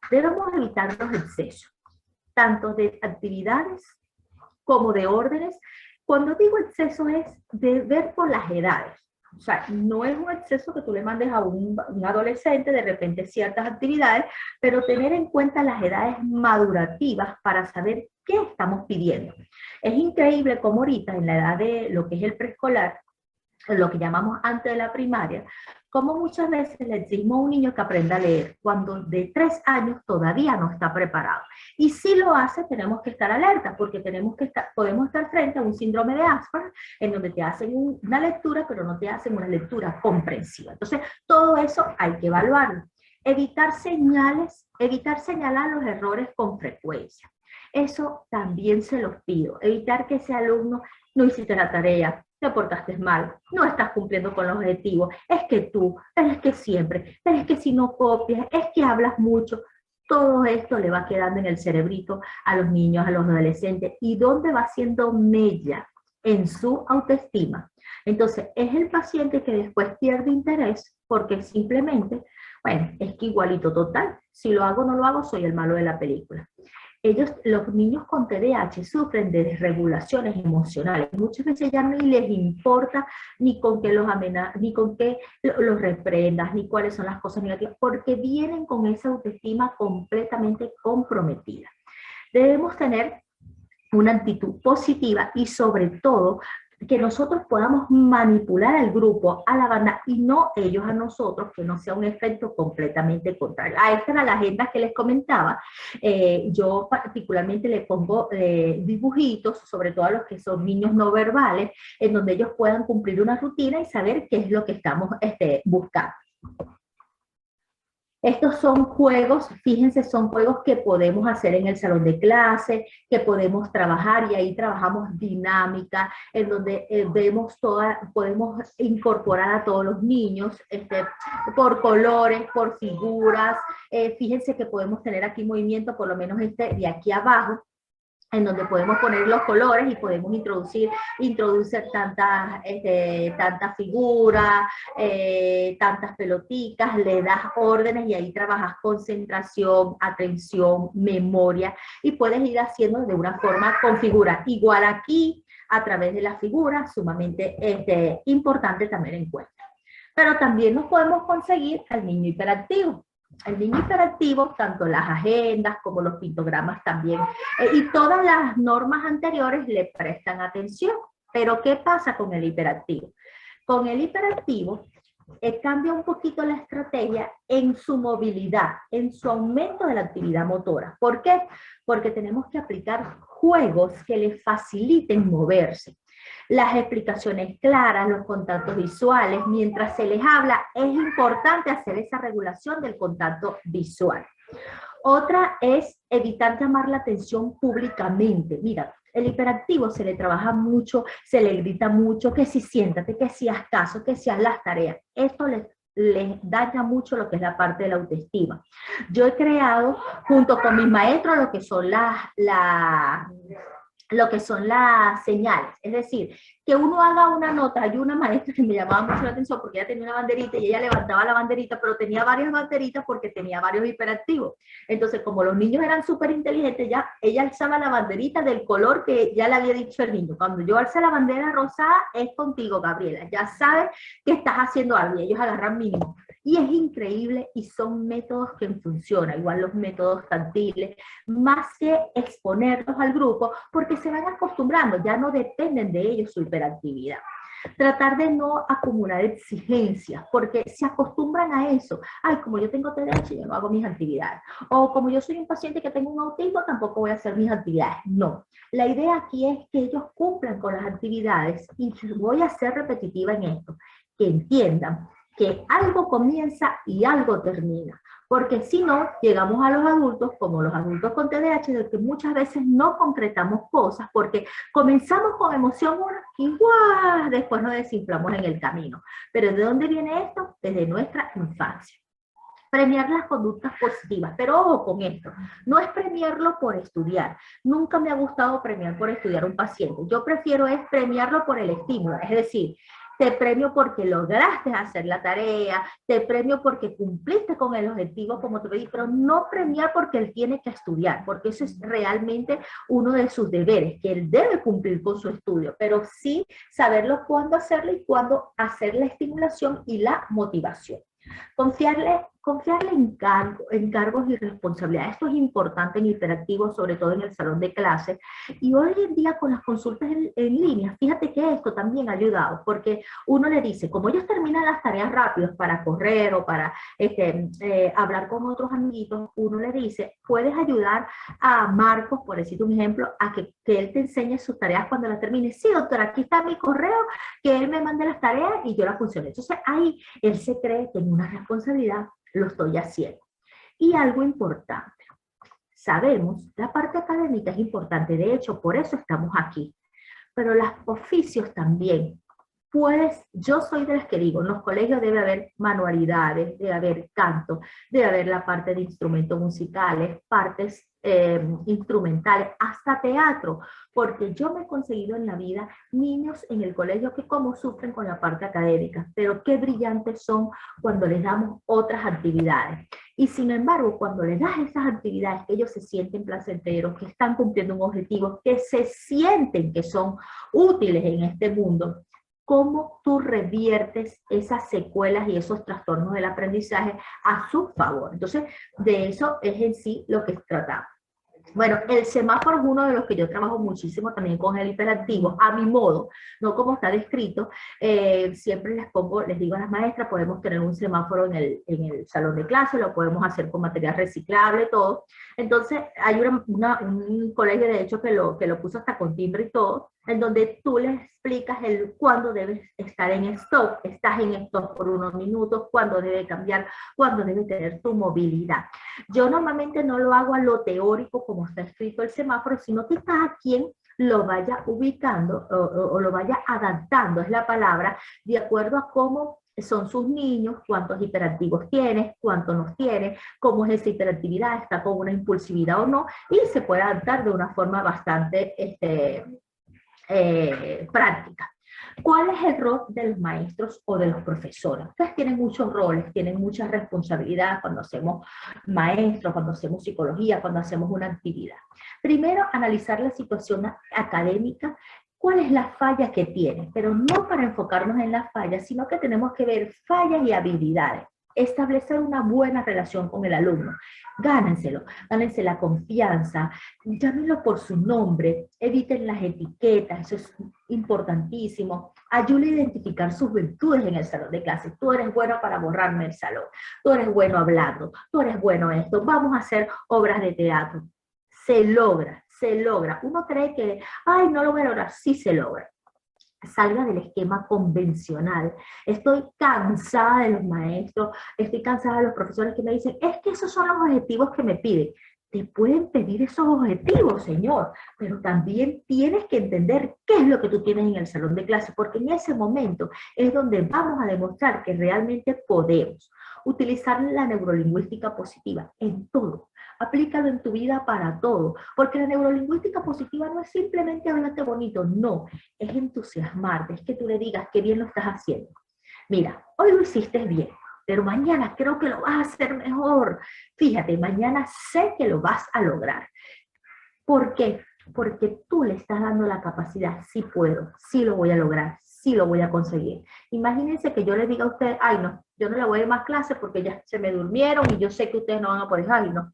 Debemos evitar los excesos, tanto de actividades como de órdenes. Cuando digo exceso es de ver por las edades. O sea, no es un exceso que tú le mandes a un adolescente de repente ciertas actividades, pero tener en cuenta las edades madurativas para saber qué estamos pidiendo. Es increíble cómo ahorita en la edad de lo que es el preescolar, lo que llamamos antes de la primaria, como muchas veces le decimos a un niño que aprenda a leer cuando de 3 años todavía no está preparado. Y si lo hace, tenemos que estar alerta, porque podemos estar frente a un síndrome de Asperger, en donde te hacen una lectura, pero no te hacen una lectura comprensiva. Entonces, todo eso hay que evaluarlo. Evitar señalar los errores con frecuencia. Eso también se los pido. Evitar que ese alumno, no hiciste la tarea, te portaste mal, no estás cumpliendo con los objetivos, es que tú, es que siempre, es que si no copias, es que hablas mucho. Todo esto le va quedando en el cerebrito a los niños, a los adolescentes, y donde va haciendo mella en su autoestima. Entonces, es el paciente que después pierde interés porque simplemente, bueno, es que igualito total, si lo hago o no lo hago, soy el malo de la película. Los niños con TDAH sufren de desregulaciones emocionales. Muchas veces ya ni les importa ni con qué ni con qué los reprendas, ni cuáles son las cosas negativas, porque vienen con esa autoestima completamente comprometida. Debemos tener una actitud positiva y sobre todo que nosotros podamos manipular al grupo, a la banda, y no ellos a nosotros, que no sea un efecto completamente contrario. Esta era la agenda que les comentaba. Yo particularmente le pongo dibujitos, sobre todo a los que son niños no verbales, en donde ellos puedan cumplir una rutina y saber qué es lo que estamos buscando. Estos son juegos, fíjense, son juegos que podemos hacer en el salón de clase, que podemos trabajar, y ahí trabajamos dinámica, en donde podemos incorporar a todos los niños por colores, por figuras. Fíjense que podemos tener aquí movimiento, por lo menos de aquí abajo, en donde podemos poner los colores y podemos introducir tantas figuras, tantas pelotitas, le das órdenes y ahí trabajas concentración, atención, memoria, y puedes ir haciendo de una forma con figuras. Igual aquí, a través de las figuras, sumamente importante también en cuenta. Pero también nos podemos conseguir al niño hiperactivo. El niño hiperactivo, tanto las agendas como los pictogramas también, y todas las normas anteriores le prestan atención. Pero ¿qué pasa con el hiperactivo? Con el hiperactivo, cambia un poquito la estrategia en su movilidad, en su aumento de la actividad motora. ¿Por qué? Porque tenemos que aplicar juegos que le faciliten moverse. Las explicaciones claras, los contactos visuales, mientras se les habla, es importante hacer esa regulación del contacto visual. Otra es evitar llamar la atención públicamente. Mira, el hiperactivo se le trabaja mucho, se le grita mucho, que si siéntate, que si haz caso, que si haz las tareas. Esto les daña mucho lo que es la parte de la autoestima. Yo he creado, junto con mis maestros, lo que son las señales, es decir, que uno haga una nota. Hay una maestra que me llamaba mucho la atención porque ella tenía una banderita y ella levantaba la banderita, pero tenía varias banderitas porque tenía varios hiperactivos. Entonces, como los niños eran súper inteligentes, ya ella alzaba la banderita del color que ya le había dicho el niño. Cuando yo alce la bandera rosada, es contigo, Gabriela. Ya sabes que estás haciendo algo y ellos agarran mínimo. Y es increíble y son métodos que funcionan, igual los métodos tantiles, más que exponerlos al grupo, porque se van acostumbrando, ya no dependen de ellos su hiperactividad. Tratar de no acumular exigencias, porque se acostumbran a eso. Ay, como yo tengo TDAH, yo no hago mis actividades. O como yo soy un paciente que tengo un autismo, tampoco voy a hacer mis actividades. No. La idea aquí es que ellos cumplan con las actividades, y voy a ser repetitiva en esto, que entiendan que algo comienza y algo termina. Porque si no, llegamos a los adultos, como los adultos con TDAH, de que muchas veces no concretamos cosas, porque comenzamos con emoción y ¡guau! Después nos desinflamos en el camino. Pero ¿de dónde viene esto? Desde nuestra infancia. Premiar las conductas positivas, pero ojo con esto, no es premiarlo por estudiar. Nunca me ha gustado premiar por estudiar a un paciente. Yo prefiero es premiarlo por el estímulo, es decir, te premio porque lograste hacer la tarea, te premio porque cumpliste con el objetivo como te pedí, pero no premiar porque él tiene que estudiar, porque eso es realmente uno de sus deberes, que él debe cumplir con su estudio, pero sí saberlo cuándo hacerlo y cuándo hacer la estimulación y la motivación. Confiarle en cargos y responsabilidades. Esto es importante en hiperactivos, sobre todo en el salón de clases. Y hoy en día con las consultas en línea, fíjate que esto también ha ayudado, porque uno le dice, como ellos terminan las tareas rápidas para correr o para hablar con otros amiguitos, uno le dice, puedes ayudar a Marcos, por decirte un ejemplo, a que él te enseñe sus tareas cuando las termine. Sí, doctora, aquí está mi correo, que él me mande las tareas y yo las funciono. Entonces ahí él se cree que en una responsabilidad lo estoy haciendo. Y algo importante, sabemos, la parte académica es importante, de hecho, por eso estamos aquí, pero los oficios también. Yo soy de las que digo, en los colegios debe haber manualidades, debe haber canto, debe haber la parte de instrumentos musicales, partes instrumentales, hasta teatro, porque yo me he conseguido en la vida niños en el colegio que como sufren con la parte académica, pero qué brillantes son cuando les damos otras actividades. Y sin embargo, cuando les das esas actividades, que ellos se sienten placenteros, que están cumpliendo un objetivo, que se sienten que son útiles en este mundo, cómo tú reviertes esas secuelas y esos trastornos del aprendizaje a su favor. Entonces, de eso es en sí lo que tratamos. Bueno, el semáforo es uno de los que yo trabajo muchísimo también con el hiperactivo, a mi modo, no como está descrito. Siempre les digo a las maestras, podemos tener un semáforo en el salón de clase, lo podemos hacer con material reciclable, todo. Entonces, hay un colegio, de hecho, que lo puso hasta con timbre y todo, en donde tú les explicas cuándo debes estar en stop, estás en stop por unos minutos, cuándo debe cambiar, cuándo debe tener tu movilidad. Yo normalmente no lo hago a lo teórico como está escrito el semáforo, sino que cada quien lo vaya ubicando o lo vaya adaptando, es la palabra, de acuerdo a cómo son sus niños, cuántos hiperactivos tienes, cuántos no tienes, cómo es esa hiperactividad, está con una impulsividad o no, y se puede adaptar de una forma bastante práctica. ¿Cuál es el rol de los maestros o de los profesores? Ustedes tienen muchos roles, tienen mucha responsabilidad cuando hacemos maestros, cuando hacemos psicología, cuando hacemos una actividad. Primero, analizar la situación académica, cuál es la falla que tiene, pero no para enfocarnos en las fallas, sino que tenemos que ver fallas y habilidades. establecer una buena relación con el alumno. Gánenselo, gánense la confianza, llámenlo por su nombre, eviten las etiquetas, eso es importantísimo. Ayúdenle a identificar sus virtudes en el salón de clases. Tú eres bueno para borrarme el salón, tú eres bueno hablando, tú eres bueno esto, vamos a hacer obras de teatro. Se logra, se logra. Uno cree que, ay, no lo voy a lograr, sí se logra. Salga del esquema convencional. Estoy cansada de los maestros, estoy cansada de los profesores que me dicen, es que esos son los objetivos que me piden. Te pueden pedir esos objetivos, señor, pero también tienes que entender qué es lo que tú tienes en el salón de clase, porque en ese momento es donde vamos a demostrar que realmente podemos utilizar la neurolingüística positiva en todo. Aplícalo en tu vida para todo, porque la neurolingüística positiva no es simplemente hablarte bonito, no, es entusiasmarte, es que tú le digas qué bien lo estás haciendo. Mira, hoy lo hiciste bien, pero mañana creo que lo vas a hacer mejor. Fíjate, mañana sé que lo vas a lograr. ¿Por qué? Porque tú le estás dando la capacidad, sí puedo, sí lo voy a lograr, sí lo voy a conseguir. Imagínense que yo les diga a ustedes, ay no, yo no le voy a ir más clases porque ya se me durmieron y yo sé que ustedes no van a poder, ay no.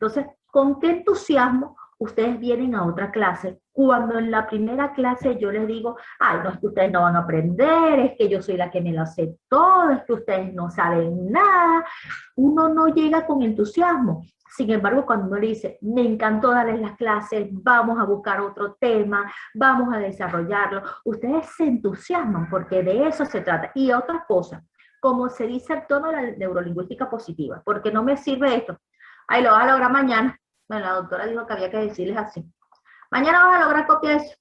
Entonces, ¿con qué entusiasmo ustedes vienen a otra clase? Cuando en la primera clase yo les digo, ay, no, es que ustedes no van a aprender, es que yo soy la que me lo sé todo, es que ustedes no saben nada. Uno no llega con entusiasmo. Sin embargo, cuando uno le dice, me encantó darles las clases, vamos a buscar otro tema, vamos a desarrollarlo, ustedes se entusiasman porque de eso se trata. Y otra cosa, como se dice el tono de la neurolingüística positiva, porque no me sirve esto. Ahí lo vas a lograr mañana. Bueno, la doctora dijo que había que decirles así. Mañana vas a lograr copiar eso.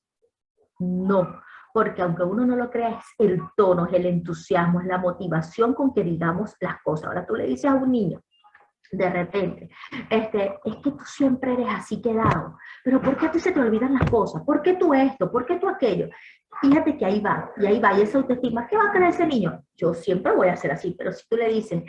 No, porque aunque uno no lo crea, es el tono, es el entusiasmo, es la motivación con que digamos las cosas. Ahora tú le dices a un niño, de repente, es que tú siempre eres así quedado, pero ¿por qué a ti se te olvidan las cosas? ¿Por qué tú esto? ¿Por qué tú aquello? Fíjate que ahí va, y esa autoestima. ¿Qué va a creer ese niño? Yo siempre voy a ser así, pero si tú le dices,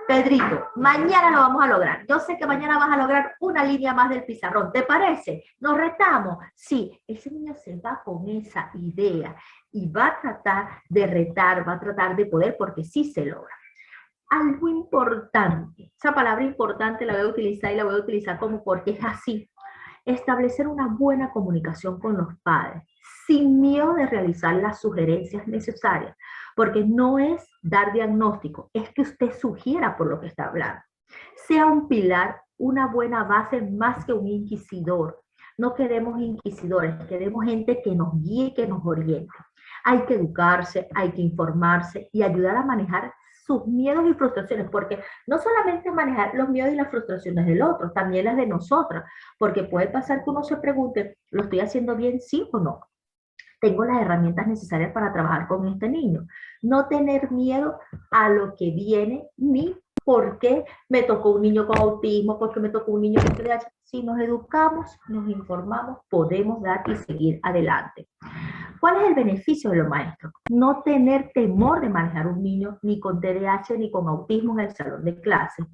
Pedrito, mañana lo vamos a lograr. Yo sé que mañana vas a lograr una línea más del pizarrón. ¿Te parece? ¿Nos retamos? Sí, ese niño se va con esa idea y va a tratar de retar, va a tratar de poder porque sí se logra. Algo importante, esa palabra importante la voy a utilizar y la voy a utilizar como porque es así. Establecer una buena comunicación con los padres, sin miedo de realizar las sugerencias necesarias, porque no es dar diagnóstico, es que usted sugiera por lo que está hablando. Sea un pilar, una buena base más que un inquisidor. No queremos inquisidores, queremos gente que nos guíe, que nos oriente. Hay que educarse, hay que informarse y ayudar a manejar sus miedos y frustraciones, porque no solamente manejar los miedos y las frustraciones del otro, también las de nosotras, porque puede pasar que uno se pregunte, ¿lo estoy haciendo bien, sí o no? Tengo las herramientas necesarias para trabajar con este niño. No tener miedo a lo que viene, ni porque me tocó un niño con autismo, porque me tocó un niño con TDAH. Si nos educamos, nos informamos, podemos dar y seguir adelante. ¿Cuál es el beneficio de los maestros? No tener temor de manejar un niño ni con TDAH ni con autismo en el salón de clase.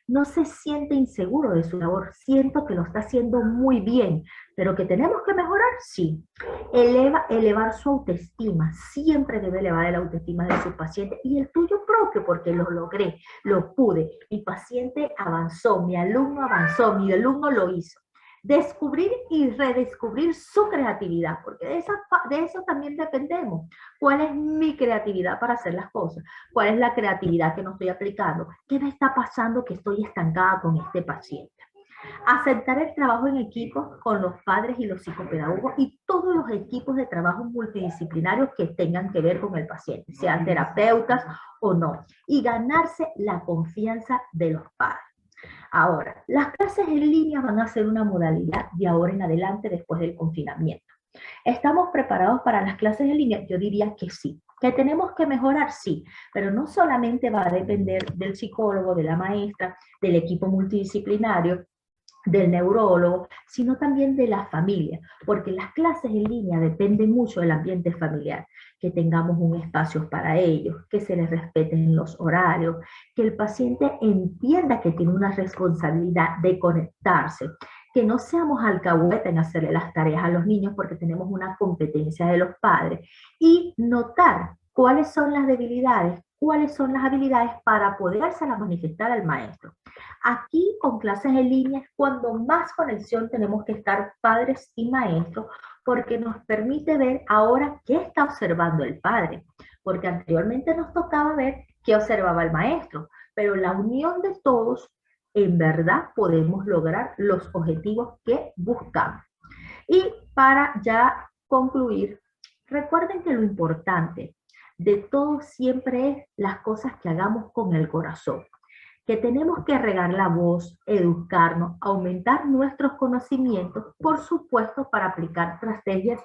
No se siente inseguro de su labor, siento que lo está haciendo muy bien, pero que tenemos que mejorar, sí. Elevar su autoestima, siempre debe elevar la autoestima de su paciente y el tuyo propio, porque lo logré, lo pude, mi paciente avanzó, mi alumno avanzó, mi alumno lo hizo. Descubrir y redescubrir su creatividad, porque de eso también dependemos. ¿Cuál es mi creatividad para hacer las cosas? ¿Cuál es la creatividad que no estoy aplicando? ¿Qué me está pasando que estoy estancada con este paciente? Aceptar el trabajo en equipo con los padres y los psicopedagogos y todos los equipos de trabajo multidisciplinarios que tengan que ver con el paciente, sean terapeutas o no, y ganarse la confianza de los padres. Ahora, las clases en línea van a ser una modalidad de ahora en adelante después del confinamiento. ¿Estamos preparados para las clases en línea? Yo diría que sí. ¿Que tenemos que mejorar? Sí, pero no solamente va a depender del psicólogo, de la maestra, del equipo multidisciplinario, del neurólogo, sino también de la familia, porque las clases en línea dependen mucho del ambiente familiar, que tengamos un espacio para ellos, que se les respeten los horarios, que el paciente entienda que tiene una responsabilidad de conectarse, que no seamos alcahueta en hacerle las tareas a los niños porque tenemos una competencia de los padres, y notar cuáles son las debilidades, cuáles son las habilidades para podérselas manifestar al maestro. Aquí con clases en línea es cuando más conexión tenemos que estar padres y maestros, porque nos permite ver ahora qué está observando el padre, porque anteriormente nos tocaba ver qué observaba el maestro, pero la unión de todos, en verdad podemos lograr los objetivos que buscamos. Y para ya concluir, recuerden que lo importante de todo siempre es las cosas que hagamos con el corazón, que tenemos que regar la voz, educarnos, aumentar nuestros conocimientos, por supuesto, para aplicar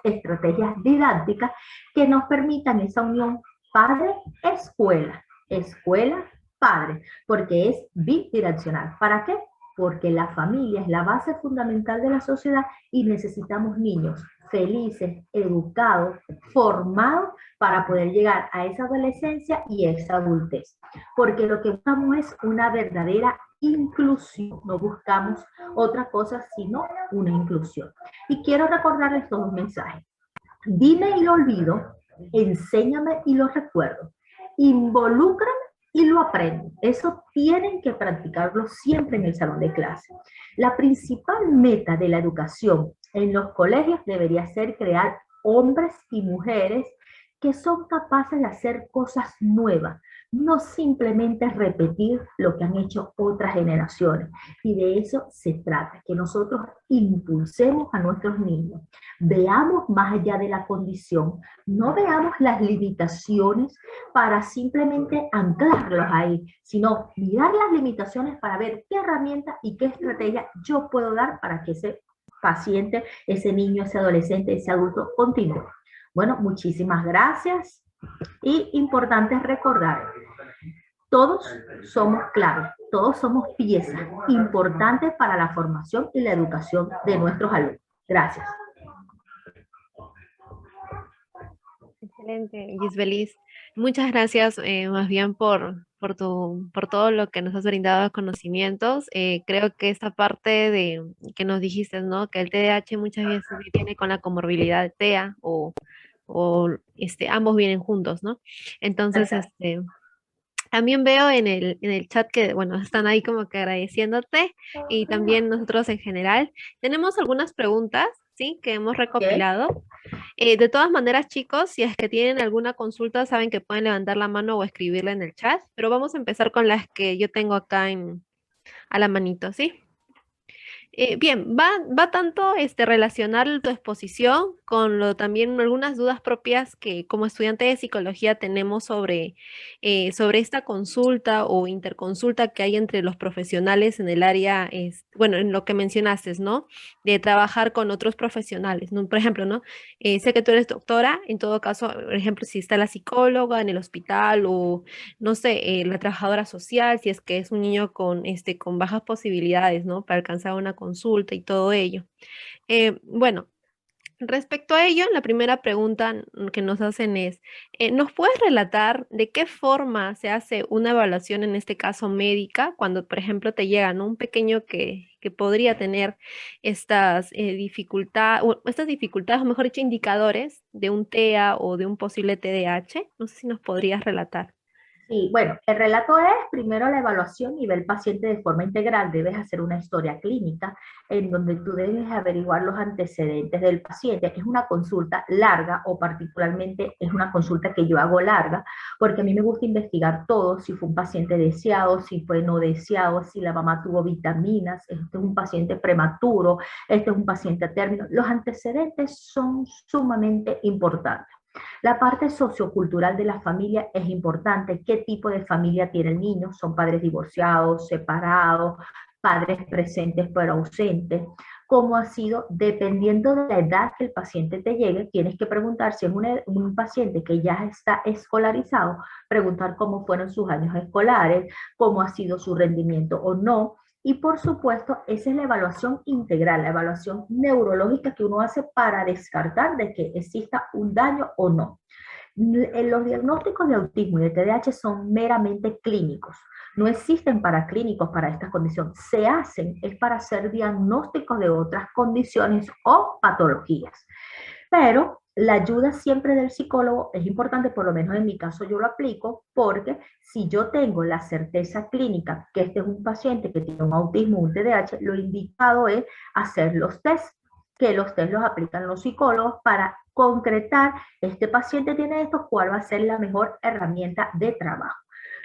estrategias didácticas que nos permitan esa unión padre-escuela, escuela-padre, porque es bidireccional. ¿Para qué? Porque la familia es la base fundamental de la sociedad y necesitamos niños felices, educados, formados para poder llegar a esa adolescencia y esa adultez. Porque lo que buscamos es una verdadera inclusión, no buscamos otra cosa sino una inclusión. Y quiero recordarles estos dos mensajes. Dime y lo olvido, enséñame y lo recuerdo, involúcrame y lo aprendo. Eso tienen que practicarlo siempre en el salón de clase. La principal meta de la educación en los colegios debería ser crear hombres y mujeres que son capaces de hacer cosas nuevas, no simplemente repetir lo que han hecho otras generaciones. Y de eso se trata, que nosotros impulsemos a nuestros niños, veamos más allá de la condición, no veamos las limitaciones para simplemente anclarlos ahí, sino mirar las limitaciones para ver qué herramienta y qué estrategia yo puedo dar para que ese paciente, ese niño, ese adolescente, ese adulto continúe. Bueno, muchísimas gracias. Y importante es recordar, todos somos clave, todos somos piezas importantes para la formación y la educación de nuestros alumnos. Gracias. Excelente, Gisbelis. Muchas gracias más bien por todo lo que nos has brindado de conocimientos. Creo que esta parte de que nos dijiste, ¿no? Que el TDAH muchas veces viene con la comorbilidad de TEA o ambos vienen juntos, ¿no? Entonces, también veo en el chat que, bueno, están ahí como que agradeciéndote y también nosotros en general. Tenemos algunas preguntas, ¿sí? Que hemos recopilado. De todas maneras, chicos, si es que tienen alguna consulta, saben que pueden levantar la mano o escribirla en el chat, pero vamos a empezar con las que yo tengo acá a la manito, ¿sí? Bien, va tanto relacionar tu exposición con también algunas dudas propias que como estudiante de psicología tenemos sobre esta consulta o interconsulta que hay entre los profesionales en el área, bueno, en lo que mencionaste, ¿no? De trabajar con otros profesionales, ¿no? Por ejemplo, ¿no? Sé que tú eres doctora, en todo caso, por ejemplo, si está la psicóloga en el hospital o, no sé, la trabajadora social, si es que es un niño con bajas posibilidades, ¿no? Para alcanzar una consulta y todo ello. Bueno, respecto a ello, la primera pregunta que nos hacen es, ¿nos puedes relatar de qué forma se hace una evaluación, en este caso médica, cuando, por ejemplo, te llega, ¿no? Un pequeño que podría tener estas dificultades, o mejor dicho, indicadores de un TEA o de un posible TDAH? No sé si nos podrías relatar. Sí, bueno, el relato es primero la evaluación y ver el paciente de forma integral. Debes hacer una historia clínica en donde tú debes averiguar los antecedentes del paciente. Es una consulta larga o particularmente es una consulta que yo hago larga porque a mí me gusta investigar todo, si fue un paciente deseado, si fue no deseado, si la mamá tuvo vitaminas, este es un paciente prematuro, este es un paciente a término. Los antecedentes son sumamente importantes. La parte sociocultural de la familia es importante. ¿Qué tipo de familia tiene el niño? ¿Son padres divorciados, separados, padres presentes pero ausentes? ¿Cómo ha sido? Dependiendo de la edad que el paciente te llegue, tienes que preguntar si es un paciente que ya está escolarizado, preguntar cómo fueron sus años escolares, cómo ha sido su rendimiento o no. Y por supuesto, esa es la evaluación integral, la evaluación neurológica que uno hace para descartar de que exista un daño o no. Los diagnósticos de autismo y de TDAH son meramente clínicos. No existen paraclínicos para esta condición. Se hacen es para hacer diagnósticos de otras condiciones o patologías. Pero La ayuda siempre del psicólogo es importante, por lo menos en mi caso yo lo aplico, porque si yo tengo la certeza clínica que este es un paciente que tiene un autismo, un TDAH, lo indicado es hacer los test, que los test los aplican los psicólogos para concretar, este paciente tiene esto, cuál va a ser la mejor herramienta de trabajo.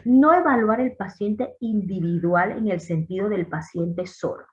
No evaluar el paciente individual en el sentido del paciente solo.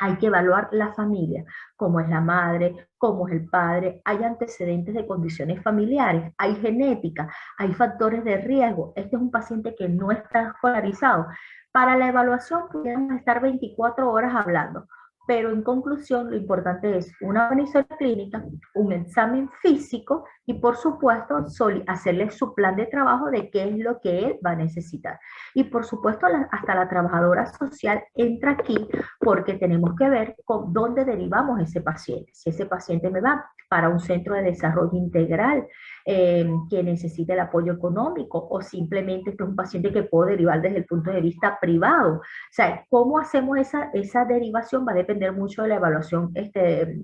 Hay que evaluar la familia, cómo es la madre, cómo es el padre, hay antecedentes de condiciones familiares, hay genética, hay factores de riesgo. Este es un paciente que no está escolarizado. Para la evaluación podemos estar 24 horas hablando, pero en conclusión lo importante es una buena historia clínica, un examen físico y por supuesto hacerle su plan de trabajo de qué es lo que él va a necesitar. Y por supuesto hasta la trabajadora social entra aquí porque tenemos que ver con dónde derivamos ese paciente. Si ese paciente me va para un centro de desarrollo integral que necesite el apoyo económico o simplemente este es un paciente que puedo derivar desde el punto de vista privado. O sea, cómo hacemos esa derivación va a depender mucho de la evaluación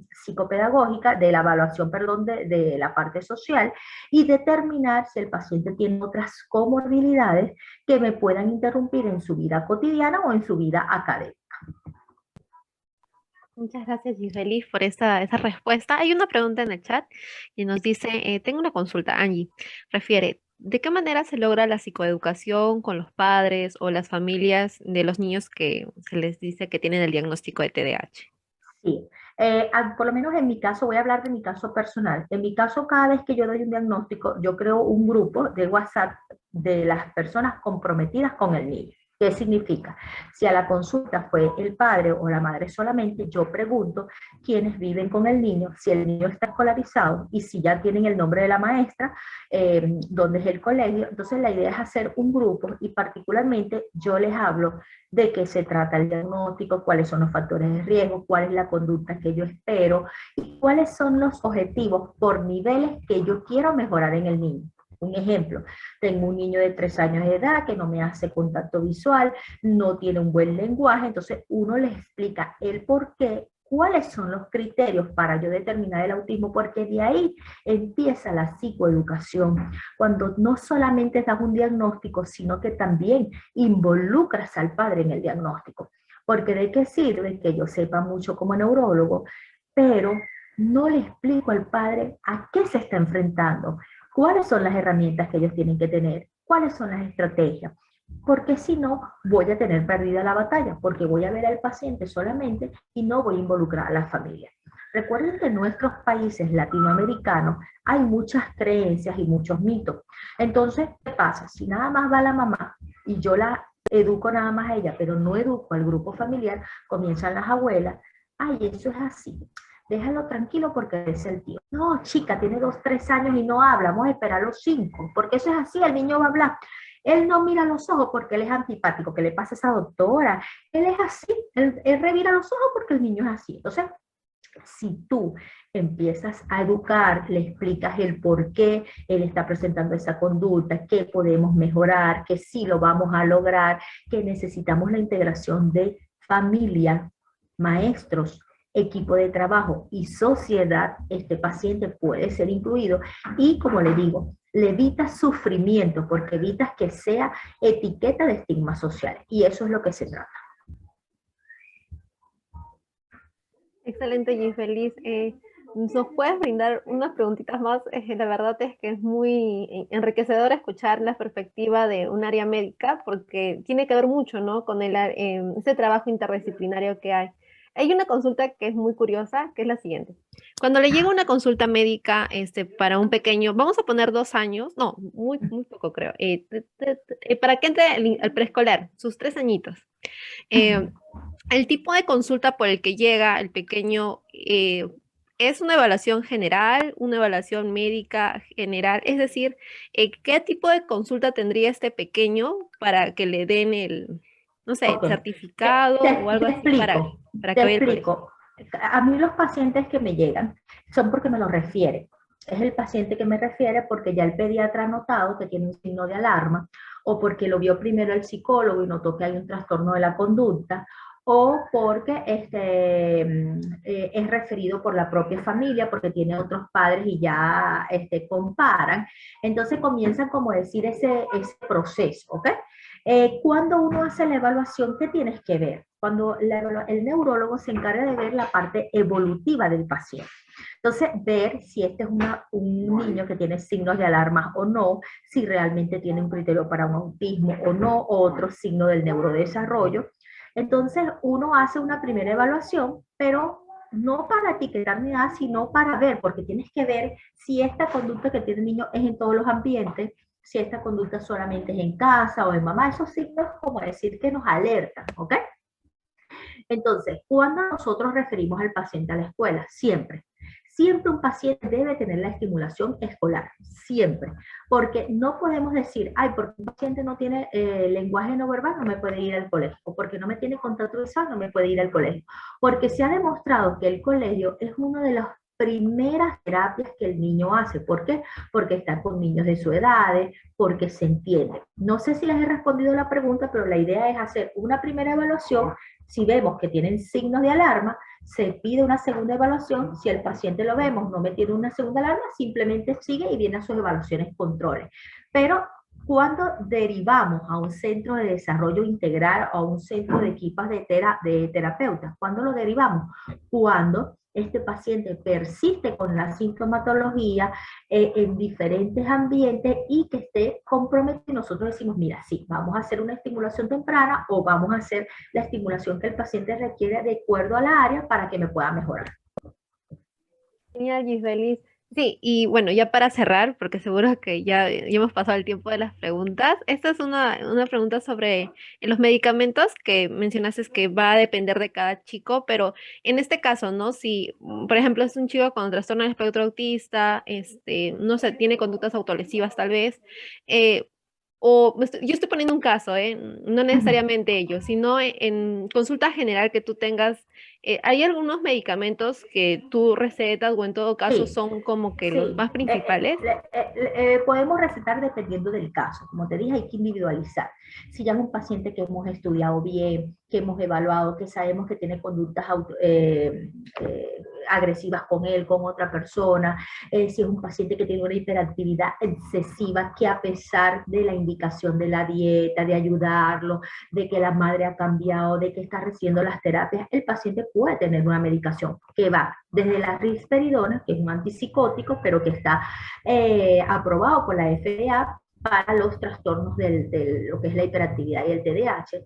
psicopedagógica, de la evaluación, perdón, de la parte social y determinar si el paciente tiene otras comorbilidades que me puedan interrumpir en su vida cotidiana o en su vida académica. Muchas gracias, Giseli, por esa respuesta. Hay una pregunta en el chat y nos dice, tengo una consulta, Angie. Refiere, ¿de qué manera se logra la psicoeducación con los padres o las familias de los niños que se les dice que tienen el diagnóstico de TDAH? Sí, por lo menos en mi caso, voy a hablar de mi caso personal. En mi caso, cada vez que yo doy un diagnóstico, yo creo un grupo de WhatsApp de las personas comprometidas con el niño. ¿Qué significa? Si a la consulta fue el padre o la madre solamente, yo pregunto quiénes viven con el niño, si el niño está escolarizado y si ya tienen el nombre de la maestra, dónde es el colegio. Entonces la idea es hacer un grupo y particularmente yo les hablo de qué se trata el diagnóstico, cuáles son los factores de riesgo, cuál es la conducta que yo espero y cuáles son los objetivos por niveles que yo quiero mejorar en el niño. Un ejemplo, tengo un niño de 3 años de edad que no me hace contacto visual, no tiene un buen lenguaje, entonces uno le explica el por qué, cuáles son los criterios para yo determinar el autismo, porque de ahí empieza la psicoeducación, cuando no solamente das un diagnóstico, sino que también involucras al padre en el diagnóstico. Porque de qué sirve que yo sepa mucho como neurólogo, pero no le explico al padre a qué se está enfrentando, cuáles son las herramientas que ellos tienen que tener, cuáles son las estrategias, porque si no voy a tener perdida la batalla, porque voy a ver al paciente solamente y no voy a involucrar a la familia. Recuerden que en nuestros países latinoamericanos hay muchas creencias y muchos mitos. Entonces, ¿qué pasa? Si nada más va la mamá y yo la educo nada más a ella, pero no educo al grupo familiar, comienzan las abuelas, ay, eso es así, déjalo tranquilo porque es el tío. No, chica, tiene 2, 3 años y no habla, vamos a esperar los 5, porque eso es así, el niño va a hablar. Él no mira los ojos porque él es antipático, ¿qué le pasa a esa doctora? Él es así, él revira los ojos porque el niño es así. Entonces, si tú empiezas a educar, le explicas el por qué él está presentando esa conducta, qué podemos mejorar, que sí lo vamos a lograr, que necesitamos la integración de familia, maestros, equipo de trabajo y sociedad, este paciente puede ser incluido y como le digo, le evitas sufrimiento porque evitas que sea etiqueta de estigma social y eso es lo que se trata. Excelente, Giseli. ¿Nos puedes brindar unas preguntitas más? La verdad es que es muy enriquecedor escuchar la perspectiva de un área médica porque tiene que ver mucho, ¿no? con ese trabajo interdisciplinario que hay. Hay una consulta que es muy curiosa, que es la siguiente. Cuando le llega una consulta médica para un pequeño, vamos a poner 2 años, no, muy poco creo, para que entre al preescolar, sus 3 añitos. El tipo de consulta por el que llega el pequeño es una evaluación general, una evaluación médica general, es decir, ¿qué tipo de consulta tendría este pequeño para que le den el, no sé, Okay. certificado o algo así para que vaya al colegio? A mí los pacientes que me llegan son porque me lo refieren. Es el paciente que me refiere porque ya el pediatra ha notado que tiene un signo de alarma o porque lo vio primero el psicólogo y notó que hay un trastorno de la conducta o porque es referido por la propia familia, porque tiene otros padres y ya comparan. Entonces comienzan como decir ese proceso, ¿ok? Cuando uno hace la evaluación, ¿qué tienes que ver? Cuando el neurólogo se encarga de ver la parte evolutiva del paciente. Entonces, ver si este es un niño que tiene signos de alarma o no, si realmente tiene un criterio para un autismo o no, o otro signo del neurodesarrollo. Entonces, uno hace una primera evaluación, pero no para etiquetar ni nada, sino para ver, porque tienes que ver si esta conducta que tiene el niño es en todos los ambientes, si esta conducta solamente es en casa o en mamá. Esos signos, como decir, que nos alertan, ¿ok? Entonces, ¿cuándo nosotros referimos al paciente a la escuela? Siempre. Siempre un paciente debe tener la estimulación escolar, siempre. Porque no podemos decir, ay, porque un paciente no tiene lenguaje no verbal, no me puede ir al colegio. O porque no me tiene contacto visual, no me puede ir al colegio. Porque se ha demostrado que el colegio es uno de los primeras terapias que el niño hace. ¿Por qué? Porque está con niños de su edad, porque se entiende. No sé si les he respondido la pregunta, pero la idea es hacer una primera evaluación. Si vemos que tienen signos de alarma, se pide una segunda evaluación. Si el paciente lo vemos no me tiene una segunda alarma, simplemente sigue y viene a sus evaluaciones controles. Pero cuando derivamos a un centro de desarrollo integral o a un centro de equipas de terapeutas, ¿cuándo lo derivamos? Cuando este paciente persiste con la sintomatología en diferentes ambientes y que esté comprometido. Nosotros decimos, mira, sí, vamos a hacer una estimulación temprana o vamos a hacer la estimulación que el paciente requiere de acuerdo a la área para que me pueda mejorar. Genial, Gisbelis. Sí, y bueno, ya para cerrar, porque seguro que ya hemos pasado el tiempo de las preguntas, esta es una pregunta sobre los medicamentos que mencionaste que va a depender de cada chico, pero en este caso, ¿no? Si, por ejemplo, es un chico con trastorno del espectro autista, no sé, tiene conductas autolesivas tal vez, o yo estoy poniendo un caso, no necesariamente ellos, sino en consulta general que tú tengas, ¿hay algunos medicamentos que tú recetas o en todo caso Sí, son como que los sí. más principales? Podemos recetar dependiendo del caso. Como te dije, hay que individualizar. Si ya es un paciente que hemos estudiado bien, que hemos evaluado, que sabemos que tiene conductas agresivas con él, con otra persona, si es un paciente que tiene una hiperactividad excesiva, que a pesar de la indicación de la dieta, de ayudarlo, de que la madre ha cambiado, de que está recibiendo las terapias, el paciente puede tener una medicación que va desde la risperidona, que es un antipsicótico, pero que está aprobado por la FDA para los trastornos de lo que es la hiperactividad y el TDAH.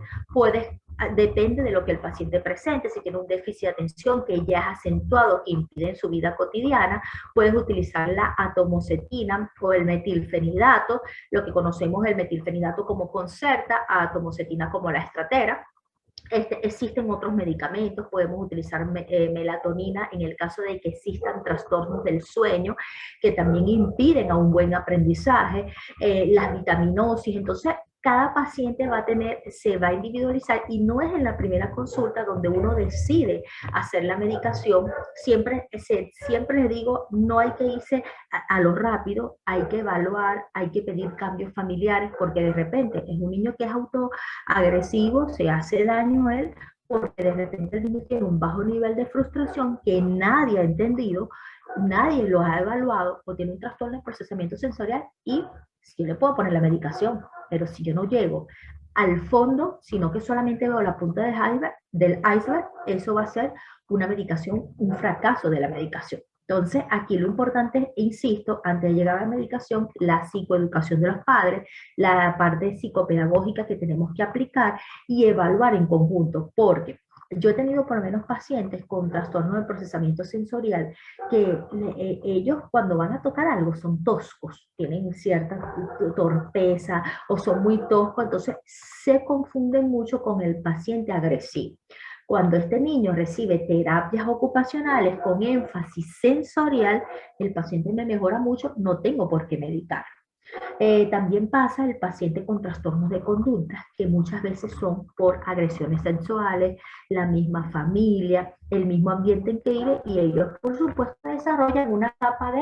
Depende de lo que el paciente presente. Si tiene un déficit de atención que ya es acentuado, que impide en su vida cotidiana, puedes utilizar la atomocetina o el metilfenidato, lo que conocemos el metilfenidato como Concerta, atomocetina como la estratera. Existen otros medicamentos, podemos utilizar melatonina en el caso de que existan trastornos del sueño que también impiden a un buen aprendizaje, las vitaminosis. Entonces, cada paciente se va a individualizar y no es en la primera consulta donde uno decide hacer la medicación. Siempre les digo, no hay que irse a lo rápido, hay que evaluar, hay que pedir cambios familiares, porque de repente es un niño que es agresivo, se hace daño a él, porque de repente el niño tiene un bajo nivel de frustración que nadie ha entendido, nadie lo ha evaluado, o tiene un trastorno de procesamiento sensorial. Y si yo le puedo poner la medicación, pero si yo no llego al fondo, sino que solamente veo la punta del iceberg, eso va a ser una medicación, un fracaso de la medicación. Entonces, aquí lo importante es, insisto, antes de llegar a la medicación, la psicoeducación de los padres, la parte psicopedagógica que tenemos que aplicar y evaluar en conjunto, porque yo he tenido por lo menos pacientes con trastorno de procesamiento sensorial que ellos cuando van a tocar algo son toscos, tienen cierta torpeza o son muy toscos, entonces se confunden mucho con el paciente agresivo. Cuando este niño recibe terapias ocupacionales con énfasis sensorial, el paciente me mejora mucho, no tengo por qué medicar. También pasa el paciente con trastornos de conducta, que muchas veces son por agresiones sexuales, la misma familia, el mismo ambiente en que vive, y ellos, por supuesto, desarrollan una etapa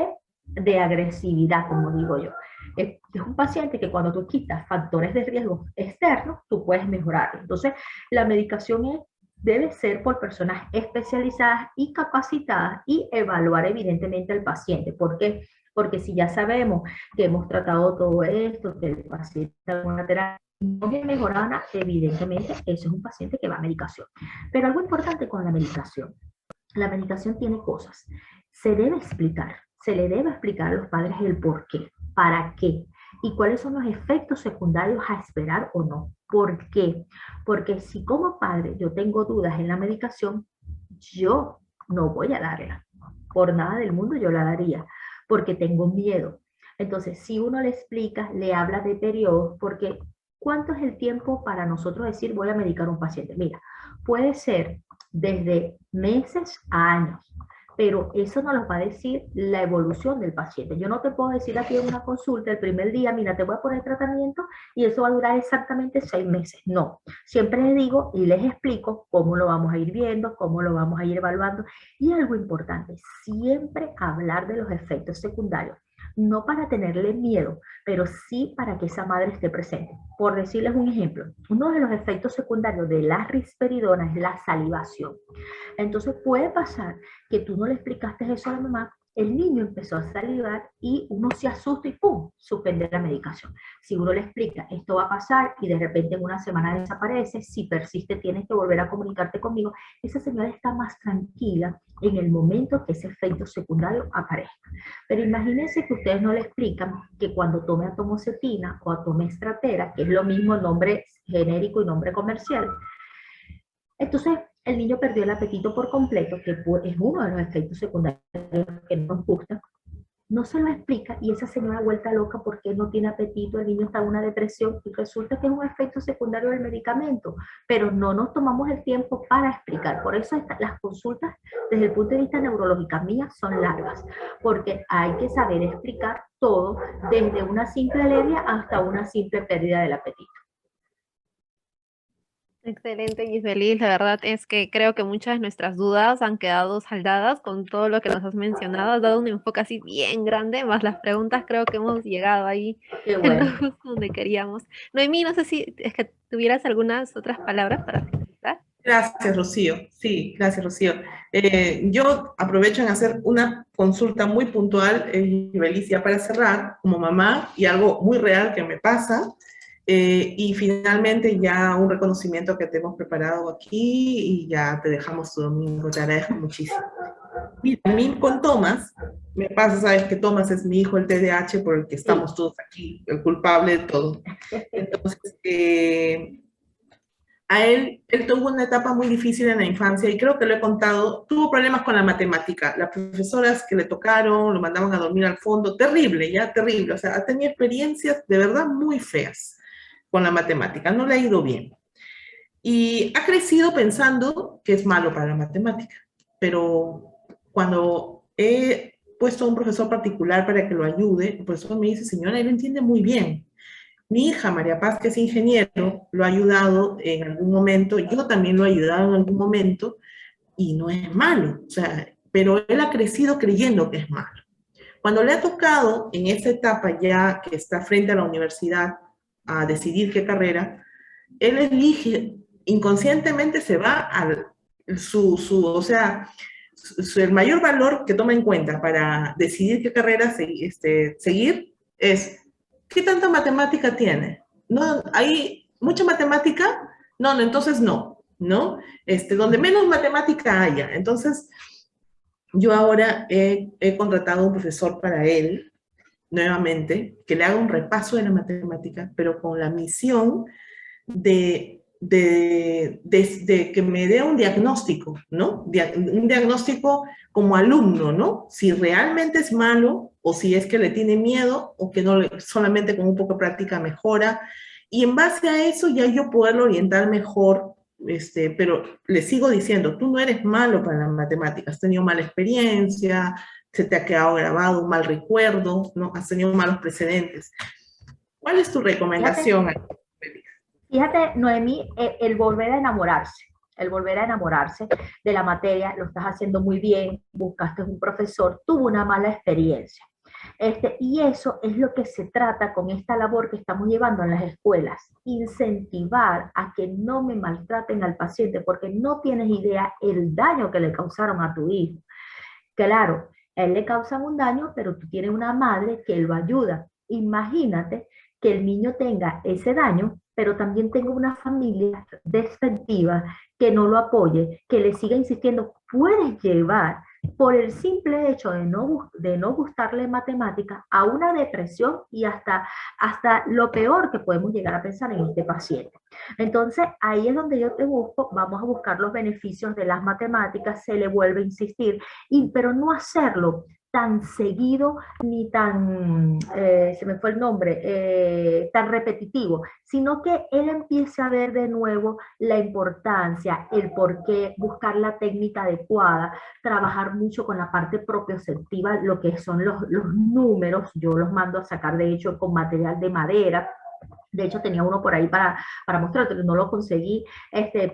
de agresividad, como digo yo. Es un paciente que cuando tú quitas factores de riesgo externos, tú puedes mejorar. Entonces, la medicación es debe ser por personas especializadas y capacitadas y evaluar evidentemente al paciente. ¿Por qué? Porque si ya sabemos que hemos tratado todo esto, que el paciente está en una terapia, no es mejorada, evidentemente ese es un paciente que va a medicación. Pero algo importante con la medicación tiene cosas. Se debe explicar, se le debe explicar a los padres el por qué, para qué y cuáles son los efectos secundarios a esperar o no. ¿Por qué? Porque si como padre yo tengo dudas en la medicación, yo no voy a darla. Por nada del mundo yo la daría, porque tengo miedo. Entonces, si uno le explica, le habla de periodos, porque ¿cuánto es el tiempo para nosotros decir voy a medicar a un paciente? Mira, puede ser desde meses a años, pero eso nos lo va a decir la evolución del paciente. Yo no te puedo decir aquí en una consulta el primer día, mira, te voy a poner tratamiento y eso va a durar exactamente 6 meses. No, siempre les digo y les explico cómo lo vamos a ir viendo, cómo lo vamos a ir evaluando. Y algo importante, siempre hablar de los efectos secundarios. No para tenerle miedo, pero sí para que esa madre esté presente. Por decirles un ejemplo, uno de los efectos secundarios de la risperidona es la salivación. Entonces puede pasar que tú no le explicaste eso a la mamá, el niño empezó a salivar y uno se asusta y ¡pum! Suspende la medicación. Si uno le explica, esto va a pasar y de repente en una semana desaparece, si persiste tienes que volver a comunicarte conmigo, esa señora está más tranquila en el momento que ese efecto secundario aparezca. Pero imagínense que ustedes no le explican que cuando tome atomoxetina o atomestrateras, que es lo mismo nombre genérico y nombre comercial, entonces el niño perdió el apetito por completo, que es uno de los efectos secundarios que nos gustan, no se lo explica y esa señora vuelta loca porque no tiene apetito, el niño está en una depresión y resulta que es un efecto secundario del medicamento, pero no nos tomamos el tiempo para explicar. Por eso las consultas desde el punto de vista neurológico mías son largas, porque hay que saber explicar todo desde una simple alergia hasta una simple pérdida del apetito. Excelente, Gisbelis. La verdad es que creo que muchas de nuestras dudas han quedado saldadas con todo lo que nos has mencionado. Has dado un enfoque así bien grande, más las preguntas creo que hemos llegado ahí Qué en lo bueno. justo donde queríamos. Noemí, no sé si es que tuvieras algunas otras palabras para finalizar. Gracias, Rocío. Sí, gracias, Rocío. Yo aprovecho en hacer una consulta muy puntual, Belicia, para cerrar, como mamá, y algo muy real que me pasa. Y finalmente ya un reconocimiento que te hemos preparado aquí y ya te dejamos tu domingo. Te agradezco muchísimo. Mira, a mí con Tomás, me pasa, sabes que Tomás es mi hijo, el TDAH, por el que estamos todos aquí, el culpable de todo. Entonces, a él tuvo una etapa muy difícil en la infancia y creo que lo he contado, tuvo problemas con la matemática. Las profesoras que le tocaron, lo mandaban a dormir al fondo, terrible, ya terrible. O sea, ha tenido experiencias de verdad muy feas con la matemática, no le ha ido bien. Y ha crecido pensando que es malo para la matemática, pero cuando he puesto a un profesor particular para que lo ayude, el profesor me dice, señora, él entiende muy bien. Mi hija, María Paz, que es ingeniero, lo ha ayudado en algún momento, yo también lo he ayudado en algún momento, y no es malo, o sea, pero él ha crecido creyendo que es malo. Cuando le ha tocado en esa etapa ya que está frente a la universidad a decidir qué carrera, él elige, inconscientemente se va al o sea, el mayor valor que toma en cuenta para decidir qué carrera seguir es ¿qué tanta matemática tiene? ¿No hay mucha matemática? No, no, entonces no, ¿no? Donde menos matemática haya. Entonces, yo ahora he contratado a un profesor para él, nuevamente, que le haga un repaso de la matemática, pero con la misión de que me dé un diagnóstico, ¿no? Un diagnóstico como alumno, ¿no? Si realmente es malo o si es que le tiene miedo o que no solamente con un poco de práctica mejora. Y en base a eso ya yo poderlo orientar mejor, pero le sigo diciendo, tú no eres malo para las matemáticas, has tenido mala experiencia, se te ha quedado grabado un mal recuerdo, ¿no? Has tenido malos precedentes. ¿Cuál es tu recomendación? Fíjate, Noemí, el volver a enamorarse de la materia, lo estás haciendo muy bien, buscaste un profesor, tuvo una mala experiencia. Y eso es lo que se trata con esta labor que estamos llevando en las escuelas, incentivar a que no me maltraten al paciente, porque no tienes idea el daño que le causaron a tu hijo. Claro, a él le causan un daño, pero tú tienes una madre que lo ayuda. Imagínate que el niño tenga ese daño, pero también tenga una familia despectiva que no lo apoye, que le siga insistiendo. Puedes llevar por el simple hecho de no gustarle matemáticas a una depresión y hasta lo peor que podemos llegar a pensar en este paciente. Entonces, ahí es donde yo te busco, vamos a buscar los beneficios de las matemáticas, se le vuelve a insistir, pero no hacerlo tan seguido ni tan, se me fue el nombre, tan repetitivo, sino que él empiece a ver de nuevo la importancia, el por qué, buscar la técnica adecuada, trabajar mucho con la parte propioceptiva, lo que son los números, yo los mando a sacar de hecho con material de madera. De hecho, tenía uno por ahí para mostrarte, no lo conseguí,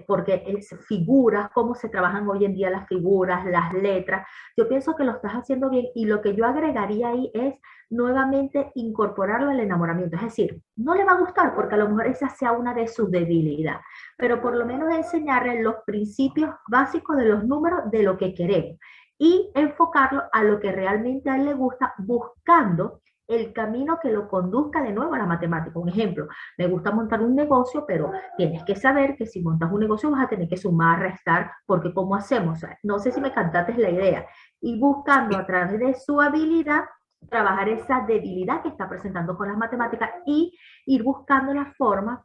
porque es figuras, cómo se trabajan hoy en día las figuras, las letras. Yo pienso que lo estás haciendo bien y lo que yo agregaría ahí es nuevamente incorporarlo al enamoramiento. Es decir, no le va a gustar porque a lo mejor esa sea una de sus debilidades, pero por lo menos enseñarle los principios básicos de los números de lo que queremos y enfocarlo a lo que realmente a él le gusta, buscando el camino que lo conduzca de nuevo a la matemática. Un ejemplo, me gusta montar un negocio, pero tienes que saber que si montas un negocio vas a tener que sumar, restar, porque ¿cómo hacemos? No sé si me cantaste la idea. Y buscando a través de su habilidad, trabajar esa debilidad que está presentando con las matemáticas y ir buscando la forma,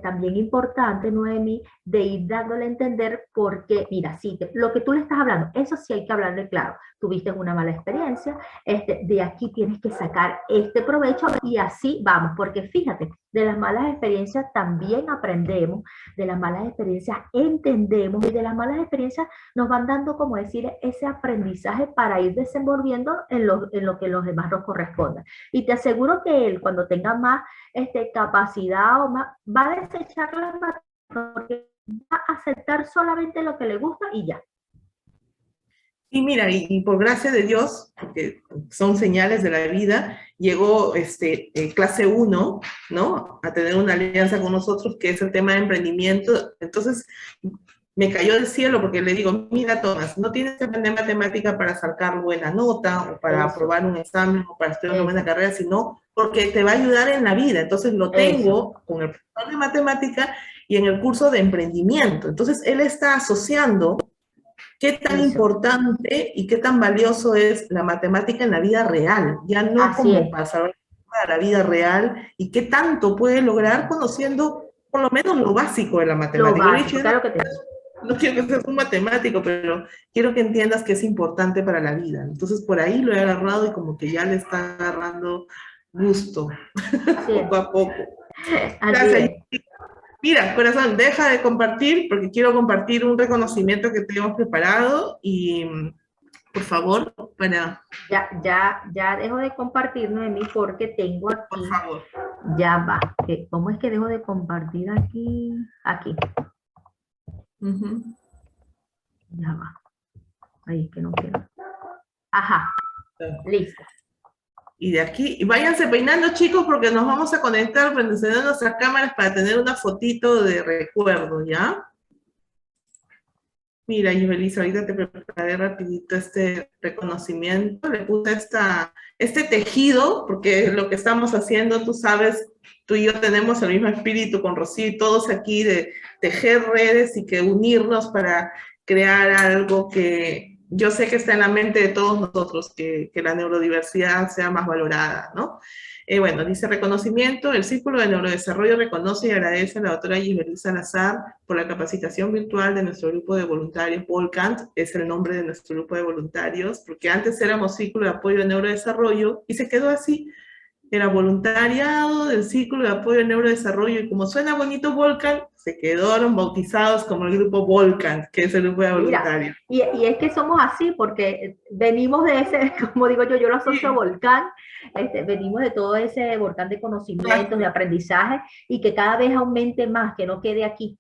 también importante, Noemi, de ir dándole a entender por qué, mira, sí, lo que tú le estás hablando, eso sí hay que hablarle claro. Tuviste una mala experiencia, de aquí tienes que sacar este provecho y así vamos, porque fíjate, de las malas experiencias también aprendemos, de las malas experiencias entendemos y de las malas experiencias nos van dando, como decir, ese aprendizaje para ir desenvolviendo en lo que los demás nos corresponda. Y te aseguro que él, cuando tenga más capacidad o más, va a desechar las matemáticas porque va a aceptar solamente lo que le gusta y ya. Y mira, y por gracia de Dios, porque son señales de la vida, llegó clase 1, ¿no? A tener una alianza con nosotros, que es el tema de emprendimiento. Entonces, me cayó del cielo porque le digo, mira, Tomás, no tienes que aprender matemática para sacar buena nota, o para aprobar un examen, o para estudiar una buena carrera, sino porque te va a ayudar en la vida. Entonces, lo tengo con el profesor de matemática y en el curso de emprendimiento. Entonces, él está asociando qué tan importante y qué tan valioso es la matemática en la vida real, ya no Así como es. para saber la vida real, y qué tanto puede lograr conociendo por lo menos lo básico de la matemática. Lo básico, claro que te... No quiero que seas un matemático, pero quiero que entiendas que es importante para la vida. Entonces por ahí lo he agarrado y como que ya le está agarrando gusto, poco a poco. Gracias. Mira, corazón, deja de compartir porque quiero compartir un reconocimiento que tenemos preparado y, por favor, para... Ya dejo de compartir, Noemí, porque tengo aquí... Por favor. Ya va. ¿Cómo es que dejo de compartir aquí? Aquí. Ya va. Ahí es que no quiero. Ajá. Listo. Y de aquí, y váyanse peinando, chicos, porque nos vamos a conectar para encender nuestras cámaras para tener una fotito de recuerdo, ¿ya? Mira, Yubelisa, ahorita te preparé rapidito este reconocimiento. Le puse este tejido, porque lo que estamos haciendo, tú sabes, tú y yo tenemos el mismo espíritu con Rocío y todos aquí de tejer redes y que unirnos para crear algo que yo sé que está en la mente de todos nosotros, que la neurodiversidad sea más valorada, ¿no? Bueno, dice reconocimiento, el Círculo de Neurodesarrollo reconoce y agradece a la doctora Yibelisa Salazar por la capacitación virtual de nuestro grupo de voluntarios. Volcant es el nombre de nuestro grupo de voluntarios, porque antes éramos Círculo de Apoyo al Neurodesarrollo y se quedó así. Era voluntariado del Círculo de Apoyo al Neurodesarrollo, y como suena bonito Volcant, se quedaron bautizados como el grupo Volcant, que es el grupo de voluntarios. Mira, y es que somos así, porque venimos de ese, como digo yo lo asocio a volcán, venimos de todo ese volcán de conocimientos, de aprendizaje, y que cada vez aumente más, que no quede aquí.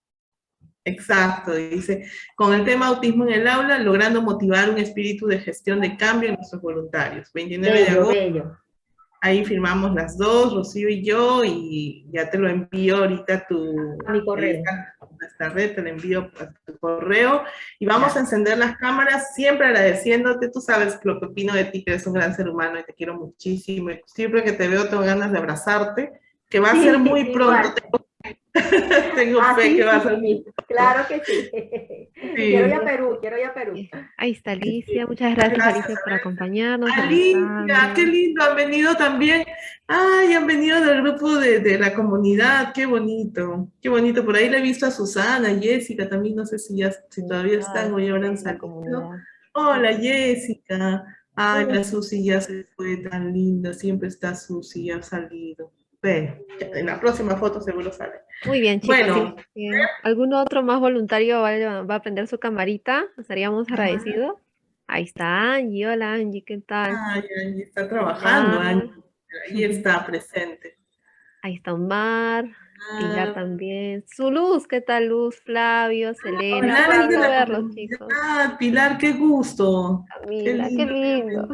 Exacto, dice, con el tema autismo en el aula, logrando motivar un espíritu de gestión de cambio en nuestros voluntarios. 29 de Bello, agosto, bello. ahí firmamos las dos, Rocío y yo, y ya te lo envío ahorita A mi correo. Esta red, te lo envío a tu correo, y vamos a encender las cámaras, siempre agradeciéndote. Tú sabes lo que opino de ti, que eres un gran ser humano y te quiero muchísimo, y siempre que te veo tengo ganas de abrazarte, que va a ser muy pronto. Tengo fe que va a ser muy pronto. Claro que sí. Quiero ir a Perú, quiero ir a Perú. Ahí está Alicia, muchas gracias Alicia por acompañarnos. Alicia, qué lindo, han venido también. Ay, han venido del grupo de la comunidad, qué bonito, qué bonito. Por ahí le he visto a Susana, Jessica también, no sé si todavía están o ya habrán salido. Hola Jessica, ay, la Susi ya se fue, tan linda, siempre está Susi, ya ha salido. Ve, en la próxima foto seguro sale. Muy bien, chicos. Bueno, sí. ¿Algún otro más voluntario va a prender su camarita? Estaríamos agradecidos. Ahí está Angie. Hola Angie, ¿qué tal? Ay, Angie está trabajando, Angie. Ahí está presente. Ahí está Omar, Pilar también. Su Luz, ¿qué tal Luz? Flavio, Selena. Pilar es de la verlos, comunidad. chicos. Pilar, qué gusto. Camila, qué lindo.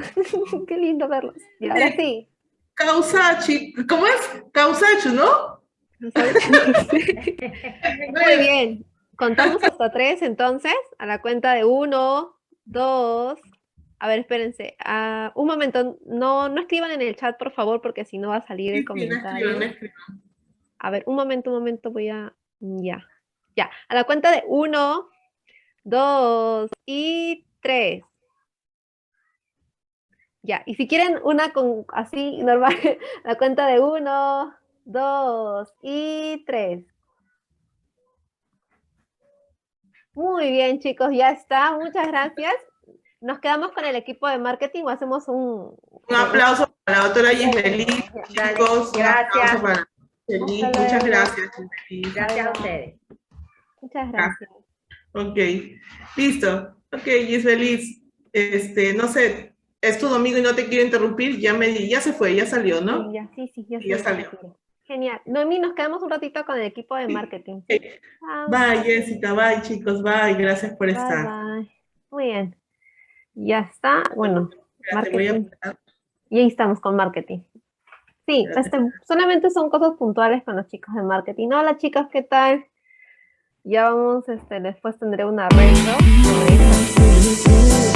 Qué lindo verlos. Y ahora sí. Causachi, ¿cómo es? Causachu, ¿no? Muy bien. Contamos hasta 3, entonces, a la cuenta de 1, 2. A ver, espérense. Un momento, no escriban en el chat, por favor, porque si no va a salir el comentario. No escriban. A ver, un momento, voy a... Ya. A la cuenta de 1, 2 y 3. Ya, y si quieren una con así normal, a la cuenta de 1, 2 y 3. Muy bien, chicos, ya está. Muchas gracias. Nos quedamos con el equipo de marketing o hacemos un aplauso para la doctora Giseli, chicos. Gracias. Un aplauso para Giseli. Muchas gracias, Giseli. Gracias a ustedes. Muchas gracias. Ok, listo. Ok, Giseli, no sé, es tu domingo y no te quiero interrumpir, ya se fue, ya salió, ¿no? Sí, ya salió. Genial. Noemí, nos quedamos un ratito con el equipo de marketing. ¿Sí? Bye, Jessica, bye, chicos, bye, gracias por estar. Bye. Muy bien. Ya está. Bueno, marketing. A... Y ahí estamos con marketing. Sí, solamente son cosas puntuales con los chicos de marketing. Hola, chicas, ¿qué tal? Ya vamos, después tendré una retro sobre eso.